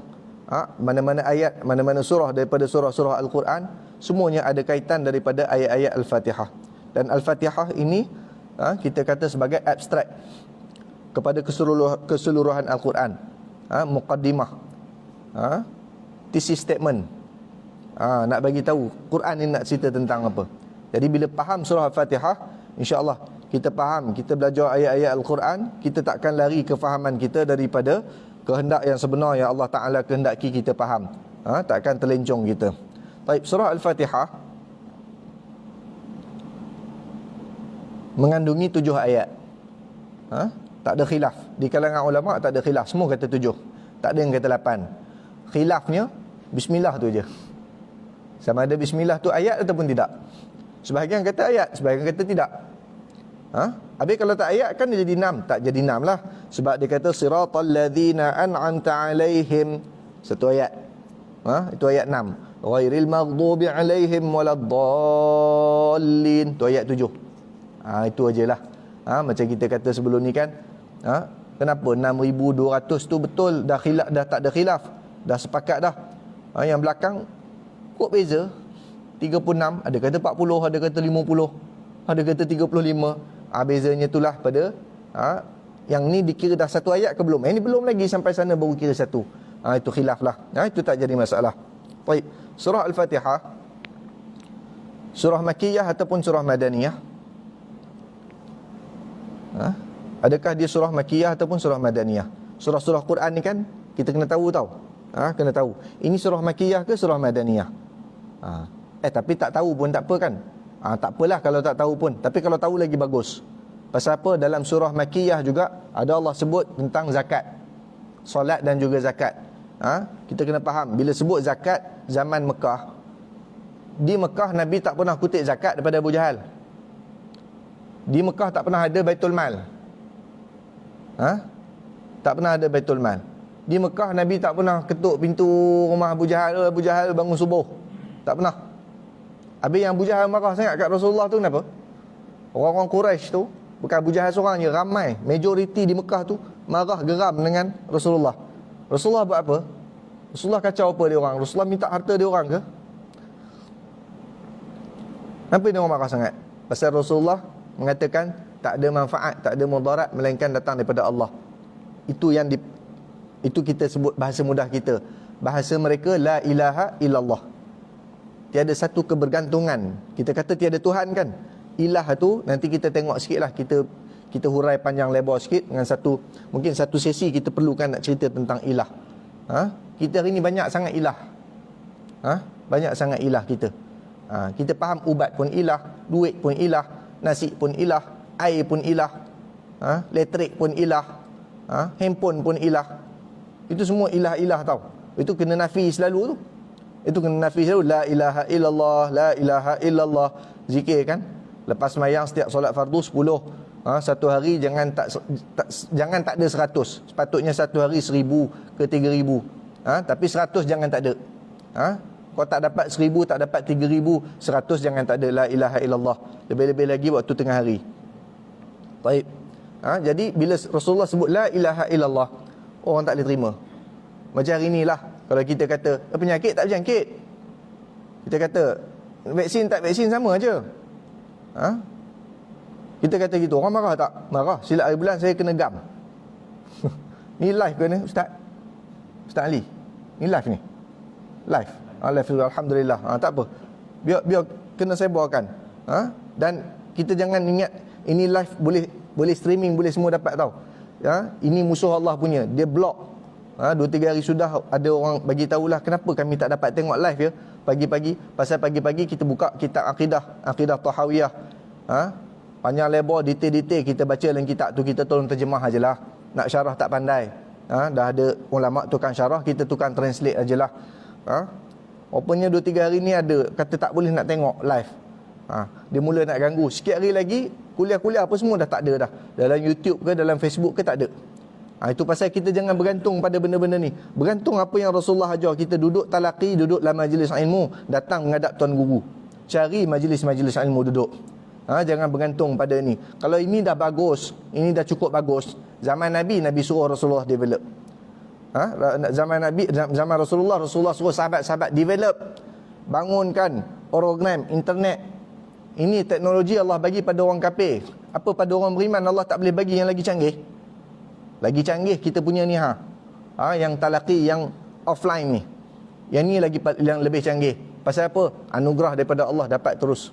mana-mana ayat, mana-mana surah daripada surah-surah Al-Quran, semuanya ada kaitan daripada ayat-ayat Al-Fatihah. Dan Al-Fatihah ini kita kata sebagai abstrak kepada keseluruhan Al-Quran. Muqaddimah, thesis statement, nak bagi tahu Quran ni nak cerita tentang apa. Jadi bila faham surah Al-Fatihah, insya-Allah kita faham, kita belajar ayat-ayat Al-Quran, kita takkan lari kefahaman kita daripada kehendak yang sebenar yang Allah Ta'ala kehendaki kita faham. Takkan terlencong kita. Baik, surah Al-Fatihah mengandungi 7 ayat. Tak ada khilaf. Di kalangan ulama tak ada khilaf. Semua kata 7. Tak ada yang kata 8. Khilafnya bismillah tu je. Sama ada bismillah tu ayat ataupun tidak. Sebahagian kata ayat, sebahagian kata tidak. Habis kalau tak ayat kan dia jadi 6. Tak jadi 6 lah. Sebab dia kata siratal ladzina an'amta alaihim. Satu ayat. Itu ayat 6. Ghairil maghdubi alaihim waladdallin. Itu ayat 7. Itu ajalah. Macam kita kata sebelum ni kan. Kenapa 6,200 tu betul, dah tak ada khilaf, dah sepakat dah. Yang belakang kok beza 36, ada kata 40, ada kata 50, ada kata 35. Bezanya itulah pada yang ni dikira dah satu ayat ke belum. Ini belum lagi, sampai sana baru kira satu. Itu khilaf lah. Itu tak jadi masalah. Baik, surah Al-Fatihah, surah Makkiyah ataupun surah Madaniyah? Adakah dia surah Makkiyah ataupun surah Madaniyah? Surah-surah Quran ni kan kita kena tahu tau. Kena tahu. Ini surah Makkiyah ke surah Madaniyah? Tapi tak tahu pun tak apa kan? Tak apalah kalau tak tahu pun. Tapi kalau tahu lagi bagus. Pasal apa? Dalam surah Makkiyah juga ada Allah sebut tentang zakat, solat dan juga zakat. Kita kena faham, bila sebut zakat zaman Mekah, di Mekah Nabi tak pernah kutip zakat daripada Abu Jahal. Di Mekah tak pernah ada Baitul Mal. Tak pernah ada Baitul Mal. Di Mekah Nabi tak pernah ketuk pintu rumah Abu Jahal, Abu Jahal bangun subuh. Tak pernah. Habis yang Abu Jahal marah sangat kat Rasulullah tu kenapa? Orang-orang Quraisy tu, bukan Abu Jahal seorang je, ramai, majoriti di Mekah tu marah geram dengan Rasulullah. Rasulullah buat apa? Rasulullah kacau apa dia orang? Rasulullah minta harta dia orang ke? Kenapa dia orang marah sangat? Pasal Rasulullah mengatakan tak ada manfaat, tak ada mudarat melainkan datang daripada Allah. Itu yang itu kita sebut bahasa mudah kita. Bahasa mereka la ilaha illallah. Tiada satu kebergantungan. Kita kata tiada Tuhan kan. Ilah tu nanti kita tengok sikitlah, kita hurai panjang lebar sikit dengan mungkin satu sesi kita perlukan nak cerita tentang ilah. Kita hari ni banyak sangat ilah. Banyak sangat ilah kita. Kita faham ubat pun ilah, duit pun ilah, nasi pun ilah, air pun ilah, elektrik pun ilah, handphone pun ilah. Itu semua ilah-ilah tau. Itu kena nafi selalu tu. Itu kena nafi selalu. La ilaha illallah, la ilaha illallah. Zikir kan. Lepas sembahyang setiap solat fardu 10. Satu hari jangan tak ada 100. Sepatutnya satu hari 1,000 ke 3,000. Tapi 100 jangan tak ada. Kau tak dapat 1,000, tak dapat 3,000, 100 jangan tak ada la ilaha illallah. Lebih-lebih lagi waktu tengah hari. Baik. Jadi bila Rasulullah sebut la ilaha illallah, orang tak boleh terima. Macam hari ni lah, kalau kita kata penyakit tak berjangkit, kita kata vaksin tak vaksin sama aje. Kita kata gitu, orang marah tak? Marah. Silap hari bulan saya kena gam. Ni live ke ni Ustaz? Ustaz Ali, ni live ni? Live. Live, alhamdulillah. Tak apa, biar kena saya bawakan. Dan kita jangan ingat ini live boleh streaming, boleh semua dapat tau. Ini musuh Allah punya, dia block. 2-3 hari sudah ada orang bagi tahulah kenapa kami tak dapat tengok live ya pagi-pagi. Pasal pagi-pagi kita buka kitab akidah Tahawiyah. Panjang lebar, detail-detail kita baca dalam kitab tu, kita tolong terjemah ajalah. Nak syarah tak pandai, dah ada ulama tukang syarah, kita tukang translate ajalah. Rupanya 2-3 hari ni ada kata tak boleh nak tengok live. Dia mula nak ganggu. Sikit hari lagi kuliah-kuliah apa semua dah tak ada dah. Dalam YouTube ke dalam Facebook ke tak ada. Itu pasal kita jangan bergantung pada benda-benda ni. Bergantung apa yang Rasulullah ajar kita. Duduk talaqi, duduk dalam majlis ilmu, datang menghadap tuan guru. Cari majlis-majlis ilmu duduk. Jangan bergantung pada ni. Kalau ini dah bagus, ini dah cukup bagus, zaman Nabi suruh Rasulullah develop. Zaman Nabi, zaman Rasulullah suruh sahabat-sahabat develop, bangunkan program internet. Ini teknologi Allah bagi pada orang kafir. Apa pada orang beriman Allah tak boleh bagi yang lagi canggih? Lagi canggih kita punya ni yang talaqi, yang offline ni. Yang ni lagi yang lebih canggih. Pasal apa? Anugerah daripada Allah dapat terus.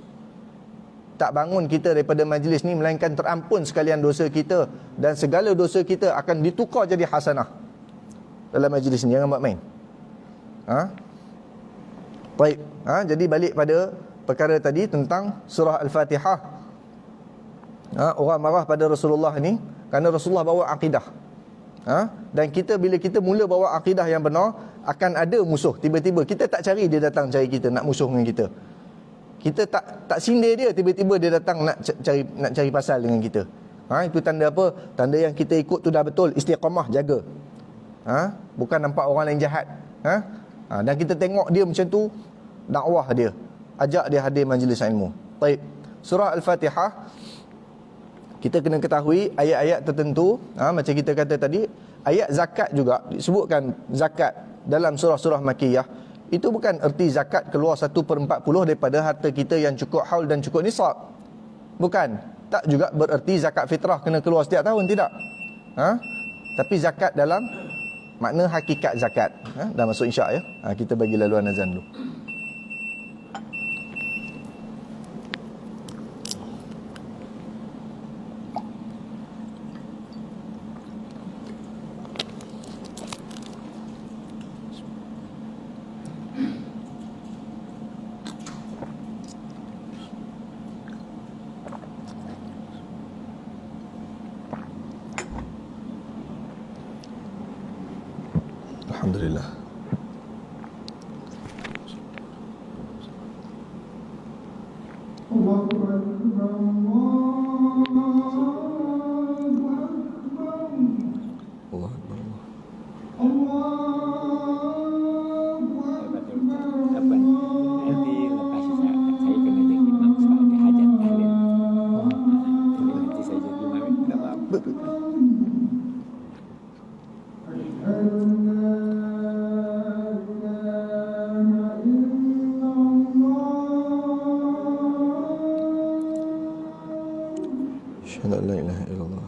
Tak bangun kita daripada majlis ni melainkan terampun sekalian dosa kita, dan segala dosa kita akan ditukar jadi hasanah dalam majlis ni. Jangan buat main. Baik. Jadi balik pada perkara tadi tentang surah Al-Fatihah. Orang marah pada Rasulullah ni Kerana Rasulullah bawa akidah. Dan kita bila kita mula bawa akidah yang benar, akan ada musuh. Tiba-tiba kita tak cari dia datang cari kita, nak musuh dengan kita. Kita tak sindir dia, tiba-tiba dia datang nak cari pasal dengan kita. Itu tanda apa? Tanda yang kita ikut tu dah betul, istiqamah, jaga. Bukan nampak orang lain jahat. Dan kita tengok dia macam tu, dakwah dia, ajak dia hadir majlis ilmu. Baik. Surah Al-Fatihah, kita kena ketahui ayat-ayat tertentu, macam kita kata tadi, ayat zakat juga disebutkan zakat dalam surah-surah Makkiyah. Itu bukan erti zakat keluar 1/40 daripada harta kita yang cukup haul dan cukup nisab. Bukan. Tak juga bererti zakat fitrah kena keluar setiap tahun, tidak. Tapi zakat dalam makna hakikat zakat. Dah masuk insya' ya. Kita bagi laluan azan dulu. Alhamdulillah. Asyhadu an la ilaha illallah.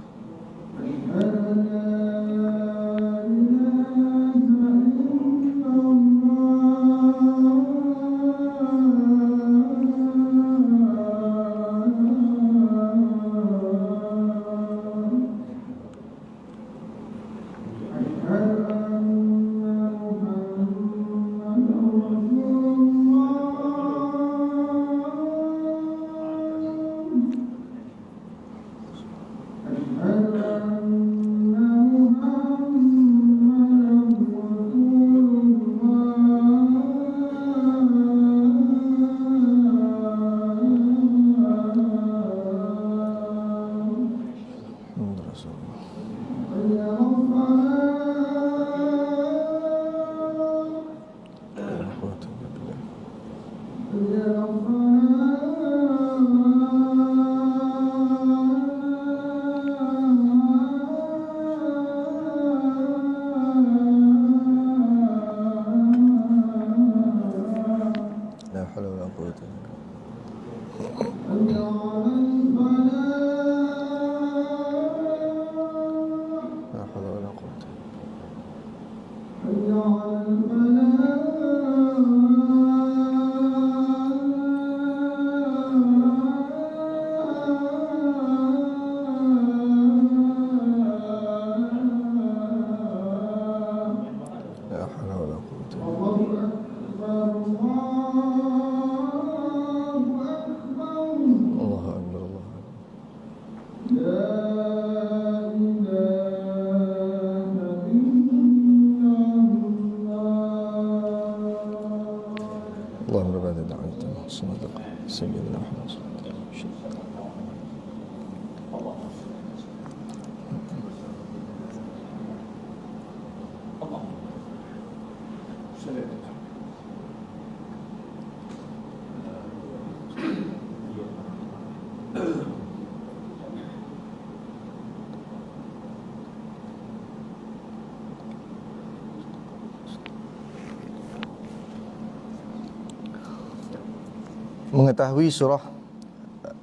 Mengetahui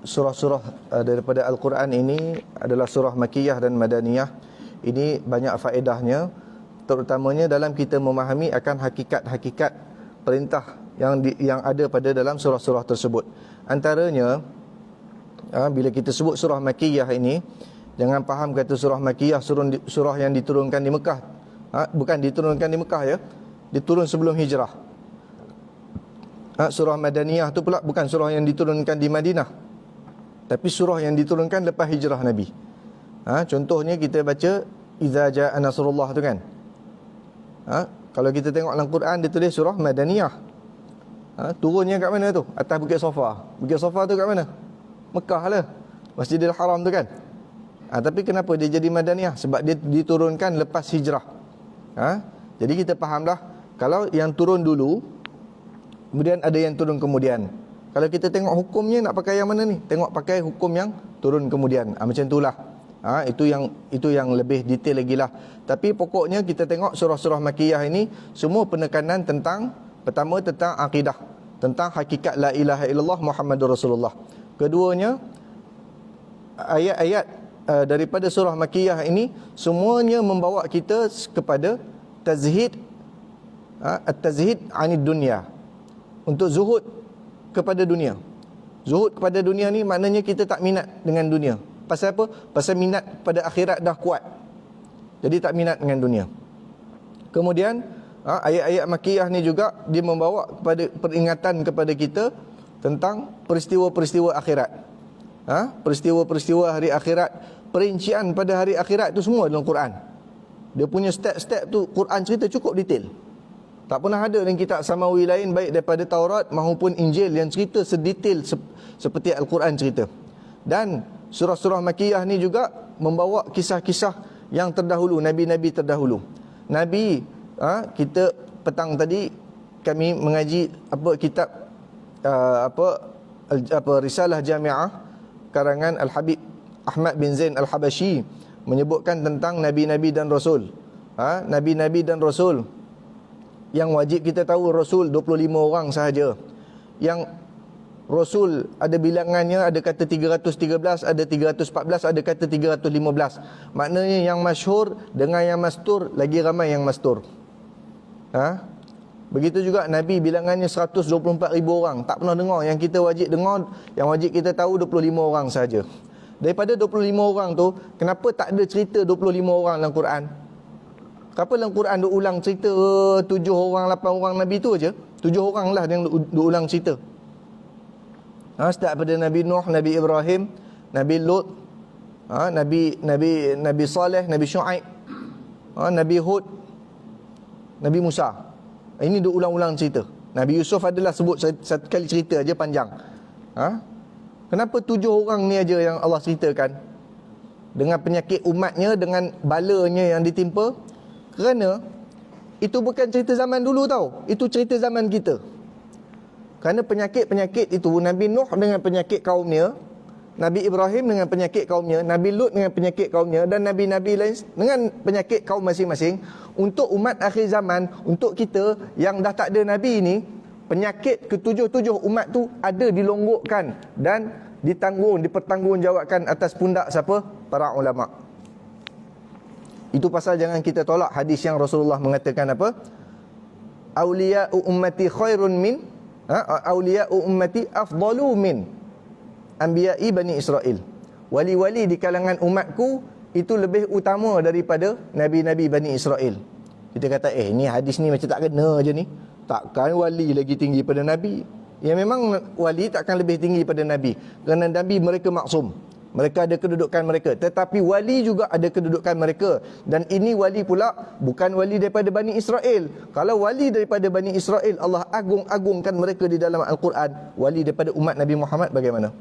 surah-surah daripada Al-Quran ini adalah surah Makkiyah dan Madaniyah. Ini banyak faedahnya, terutamanya dalam kita memahami akan hakikat-hakikat perintah yang ada pada dalam surah-surah tersebut. Antaranya, bila kita sebut surah Makkiyah ini, jangan faham kata surah Makkiyah surah yang diturunkan di Mekah. Bukan diturunkan di Mekah ya, diturun sebelum hijrah. Surah Madaniyah tu pula bukan surah yang diturunkan di Madinah, tapi surah yang diturunkan lepas hijrah Nabi. Contohnya kita baca Iza Ja'a Nasrullah tu kan. Kalau kita tengok dalam Quran dia tulis surah Madaniyah. Turunnya kat mana tu? Atas Bukit Safa. Bukit Safa tu kat mana? Mekah lah, Masjidil Haram tu kan. Tapi kenapa dia jadi Madaniyah? Sebab dia diturunkan lepas hijrah. Jadi kita fahamlah, kalau yang turun dulu, kemudian ada yang turun kemudian. Kalau kita tengok hukumnya, nak pakai yang mana ni? Tengok pakai hukum yang turun kemudian. Macam itulah. Itu yang lebih detail lagi lah. Tapi pokoknya kita tengok surah-surah Makkiyah ini semua penekanan tentang, pertama tentang akidah, tentang hakikat la ilaha illallah Muhammadur Rasulullah. Keduanya, ayat-ayat daripada surah Makkiyah ini semuanya membawa kita kepada tazhid, at-tazhid 'anid dunya, untuk zuhud kepada dunia. Zuhud kepada dunia ni maknanya kita tak minat dengan dunia. Pasal apa? Pasal minat pada akhirat dah kuat, jadi tak minat dengan dunia. Kemudian ayat-ayat Makkiyah ni juga dia membawa kepada peringatan kepada kita tentang peristiwa-peristiwa akhirat. Peristiwa-peristiwa hari akhirat, perincian pada hari akhirat tu semua dalam Quran. Dia punya step-step tu Quran cerita cukup detail. Tak pernah ada dalam kitab samawi lain, baik daripada Taurat maupun Injil, yang cerita sedetail seperti Al-Quran cerita. Dan surah-surah Makkiyah ni juga membawa kisah-kisah yang terdahulu, nabi-nabi terdahulu. Nabi, kita petang tadi kami mengaji kitab Risalah Jami'ah karangan Al-Habib Ahmad bin Zain Al-Habashi, menyebutkan tentang nabi-nabi dan rasul. Nabi-nabi dan rasul yang wajib kita tahu, rasul 25 orang sahaja. Yang rasul ada bilangannya, ada kata 313, ada 314, ada kata 315. Maknanya yang masyhur dengan yang mastur, lagi ramai yang mastur. Begitu juga Nabi, bilangannya 124,000 orang. Tak pernah dengar. Yang kita wajib dengar, yang wajib kita tahu 25 orang saja. Daripada 25 orang tu, kenapa tak ada cerita 25 orang dalam Quran? Kenapa dalam Quran dia ulang cerita 7 orang, 8 orang Nabi tu aja? 7 orang lah yang dia ulang cerita. Start pada Nabi Nuh, Nabi Ibrahim, Nabi Lut, Nabi Saleh, Nabi Syuaib, Nabi Hud, Nabi Musa. Ini dia ulang-ulang cerita. Nabi Yusuf adalah sebut satu kali cerita aja panjang. Kenapa 7 orang ni aja yang Allah ceritakan? Dengan penyakit umatnya, dengan balanya yang ditimpa. Kerana itu bukan cerita zaman dulu tau, itu cerita zaman kita. Kerana penyakit-penyakit itu, Nabi Nuh dengan penyakit kaumnya, Nabi Ibrahim dengan penyakit kaumnya, Nabi Lut dengan penyakit kaumnya, dan Nabi-Nabi lain dengan penyakit kaum masing-masing. Untuk umat akhir zaman, untuk kita yang dah tak ada Nabi ini, penyakit ketujuh-tujuh umat tu ada dilonggokkan dan dipertanggungjawabkan atas pundak siapa? Para ulama'. Itu pasal jangan kita tolak hadis yang Rasulullah mengatakan apa? Awliya'u ummati khairun min awliya'u ummati afdalu min anbiya'i Bani Israel. Wali-wali di kalangan umatku itu lebih utama daripada nabi-nabi Bani Israel. Kita kata ni hadis ni macam tak kena je ni. Takkan wali lagi tinggi pada nabi? Ya memang wali takkan lebih tinggi pada nabi, kerana nabi mereka maksum. Mereka ada kedudukan mereka, tetapi wali juga ada kedudukan mereka. Dan ini wali pula bukan wali daripada Bani Israel. Kalau wali daripada Bani Israel, Allah agung-agungkan mereka di dalam Al-Quran. Wali daripada umat Nabi Muhammad bagaimana?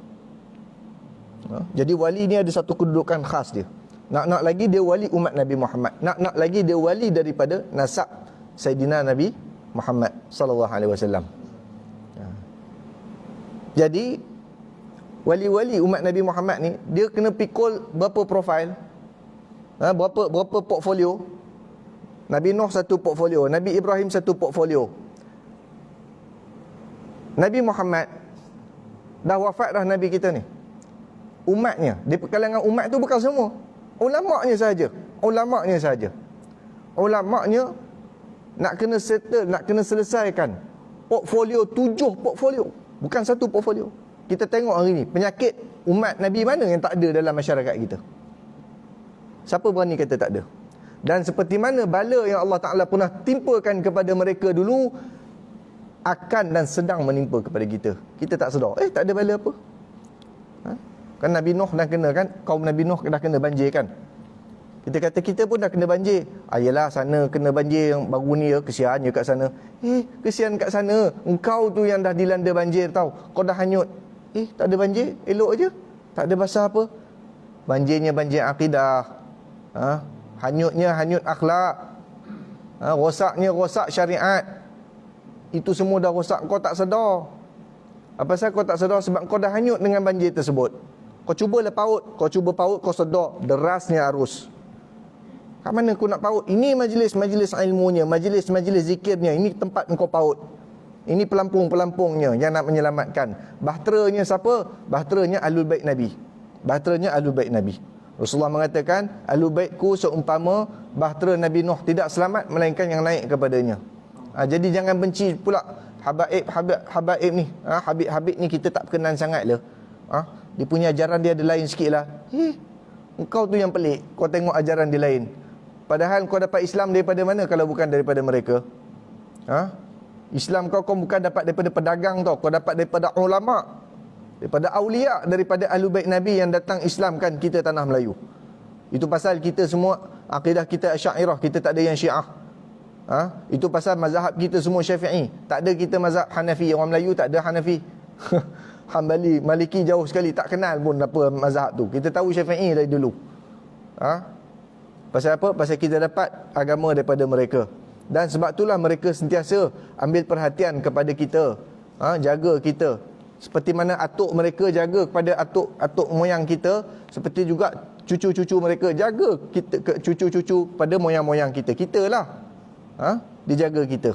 Jadi wali ni ada satu kedudukan khas dia. Nak lagi dia wali umat Nabi Muhammad. Nak lagi dia wali daripada nasab Sayyidina Nabi Muhammad sallallahu alaihi wasallam. Jadi wali-wali umat Nabi Muhammad ni, dia kena pikul berapa profil, berapa portfolio. Nabi Nuh satu portfolio, Nabi Ibrahim satu portfolio. Nabi Muhammad dah wafat dah, Nabi kita ni. Umatnya, di kalangan umat tu bukan semua, ulama'nya sahaja. Ulama'nya nak kena settle, nak kena selesaikan portfolio, 7 portfolio, bukan satu portfolio. Kita tengok hari ni, penyakit umat Nabi mana yang tak ada dalam masyarakat kita? Siapa berani kata tak ada? Dan seperti mana bala yang Allah Ta'ala pernah timpakan kepada mereka dulu, akan dan sedang menimpa kepada kita. Kita tak sedar, tak ada bala apa? Kan Nabi Nuh dah kena kan, kaum Nabi Nuh dah kena banjir kan. Kita kata kita pun dah kena banjir. Yelah sana kena banjir yang baru ni ya, kesian je kat sana. Kesian kat sana. Engkau tu yang dah dilanda banjir tau. Kau dah hanyut. Tak ada banjir, elok je. Tak ada basah apa. Banjirnya banjir akidah. Hanyutnya hanyut akhlak. Rosaknya rosak syariat. Itu semua dah rosak, kau tak sedar. Apa pasal kau tak sedar? Sebab kau dah hanyut dengan banjir tersebut. Kau cubalah paut. Kau cuba paut, kau sedar derasnya arus. Kat mana kau nak paut? Ini majlis-majlis ilmunya, majlis-majlis zikirnya. Ini tempat kau paut. Ini pelampung-pelampungnya yang nak menyelamatkan. Bahteranya siapa? Bahteranya Ahlul Bait Nabi. Bahteranya Ahlul Bait Nabi. Rasulullah mengatakan, Ahlul Baitku seumpama bahtera Nabi Nuh, tidak selamat melainkan yang naik kepadanya. Jadi jangan benci pula Habaib ni. Habib ni kita tak kenal sangat lah. Dia punya ajaran dia ada lain sikit lah. Engkau tu yang pelik. Kau tengok ajaran dia lain. Padahal kau dapat Islam daripada mana kalau bukan daripada mereka? Islam kau bukan dapat daripada pedagang tau. Kau dapat daripada ulama', daripada awliya', daripada Ahlul Bait Nabi yang datang Islamkan kita tanah Melayu. Itu pasal kita semua akidah kita Asy'ariyah, kita tak ada yang Syiah. Itu pasal mazhab kita semua Syafi'i. Tak ada kita mazhab Hanafi. Orang Melayu tak ada Hanafi. Hambali, Maliki jauh sekali, tak kenal pun apa mazhab tu. Kita tahu Syafi'i dari dulu. Pasal apa? Pasal kita dapat agama daripada mereka. Dan sebab itulah mereka sentiasa ambil perhatian kepada kita, jaga kita. Seperti mana atuk mereka jaga kepada atuk moyang kita, seperti juga cucu-cucu mereka jaga kita, cucu-cucu pada moyang-moyang kita. Kita lah dijaga kita.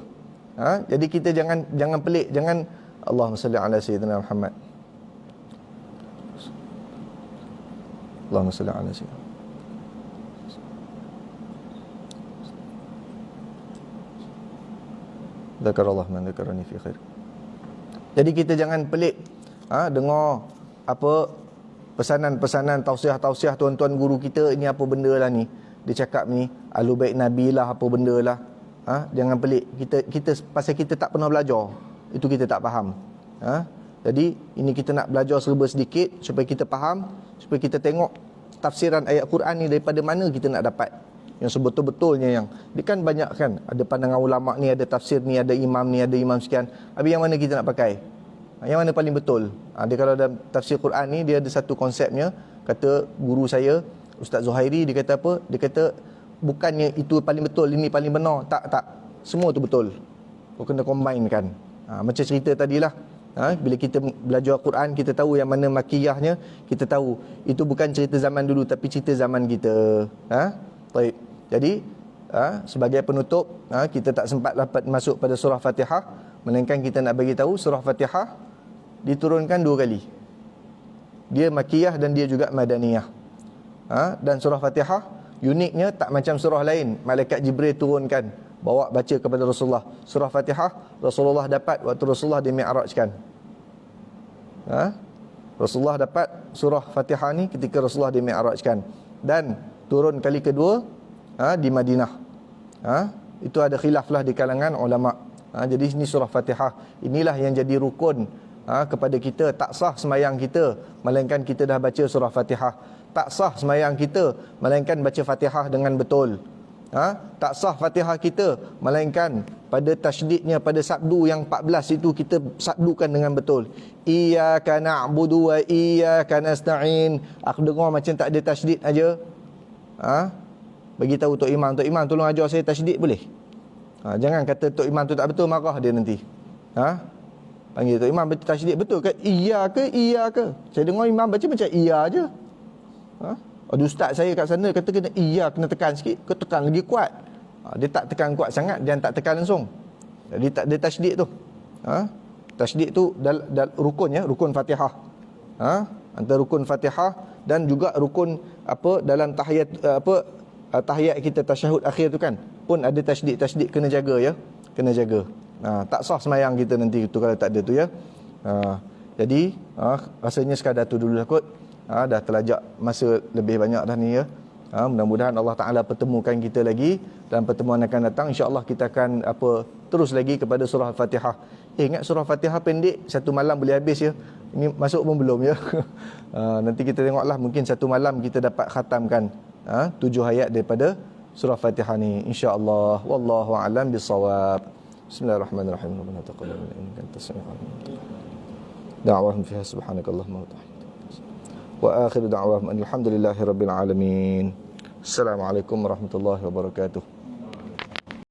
Jadi kita jangan pelik, jangan. Allahumma salli ala sayyidina Muhammad. Allahumma salli ala sayyidina. Dzakarallah man dzakarani fi khair. Jadi kita jangan pelik dengar apa pesanan-pesanan, tausiah-tausiah tuan-tuan guru kita, ini apa benda lah ni. Dia cakap ni Ahlul Bait Nabi lah, apa benda lah. Jangan pelik. Kita pasal kita tak pernah belajar. Itu kita tak faham. Jadi ini kita nak belajar serba sedikit supaya kita faham, supaya kita tengok tafsiran ayat Quran ni daripada mana kita nak dapat yang sebetul-betulnya. Yang dia kan banyak kan, ada pandangan ulama' ni, ada tafsir ni, ada imam ni, ada imam sekian. Habis yang mana kita nak pakai? Yang mana paling betul? Dia kalau dalam tafsir Quran ni, dia ada satu konsepnya. Kata guru saya Ustaz Zuhairi, dia kata apa? Dia kata bukannya itu paling betul, ini paling benar. Tak, semua tu betul. Kau kena combine kan. Macam cerita tadilah. Bila kita belajar Quran, kita tahu yang mana makiyahnya, kita tahu itu bukan cerita zaman dulu, tapi cerita zaman kita. Baik. Jadi sebagai penutup, kita tak sempat dapat masuk pada surah Fatihah, melainkan kita nak bagi tahu surah Fatihah diturunkan 2 kali. Dia makiyah dan dia juga madaniyah. Dan surah Fatihah uniknya tak macam surah lain. Malaikat Jibril turunkan, bawa baca kepada Rasulullah. Surah Fatihah Rasulullah dapat waktu Rasulullah dimi'rajkan. Rasulullah dapat surah Fatihah ni ketika Rasulullah dimi'rajkan. Dan turun kali kedua di Madinah. Itu ada khilaf lah di kalangan ulama'. Jadi ini surah Fatihah. Inilah yang jadi rukun kepada kita. Tak sah sembahyang kita melainkan kita dah baca surah Fatihah. Tak sah sembahyang kita melainkan baca Fatihah dengan betul. Tak sah Fatihah kita melainkan pada tasydidnya, pada sabdu yang 14 itu kita sabdukan dengan betul. Iyyaka na'budu wa iyyaka nasta'in. Aku dengar macam tak ada tasydid aja. Bagi tahu Tok Imam, Tok Imam tolong ajar saya tasydid boleh? Jangan kata Tok Imam tu tak betul, marah dia nanti. Panggil Tok Imam baca tasydid betul ke? Iya ke? Saya dengar Imam baca macam iya aja. Ada ustaz saya kat sana kata kena iya, kena tekan sikit, kau tekan lagi kuat. Dia tak tekan kuat sangat, dia tak tekan langsung. Jadi tak ada tasydid tu. Tasydid tu rukun ya, rukun Fatihah. Antara rukun Fatihah dan juga rukun dalam tahiyat tahiyat kita tasyahud akhir tu kan, pun ada tasydid kena jaga ya, kena jaga. Tak sah sembahyang kita nanti tu kalau tak ada tu ya. Jadi rasanya sekadar tu dulu lah kot. Dah terlajak masa lebih banyak dah ni ya. Mudah-mudahan Allah Ta'ala pertemukan kita lagi dalam pertemuan akan datang. InsyaAllah kita akan terus lagi kepada surah Al-Fatihah. Ingat surah Fatihah pendek, 1 malam boleh habis ya. Ini masuk pun belum ya. Nanti kita tengoklah, mungkin satu malam kita dapat khatamkan 7 ayat daripada surah Fatihah ni, insya-Allah. Wallahu a'lam bissawab. Bismillahirrahmanirrahim. Rabbana taqabbal minna innaka antas samiul alim. Da'wahum fiha subhanakallahumma wa bihamdika. Wa akhiru da'wahum alhamdulillahi rabbil alamin. Assalamualaikum warahmatullahi wabarakatuh.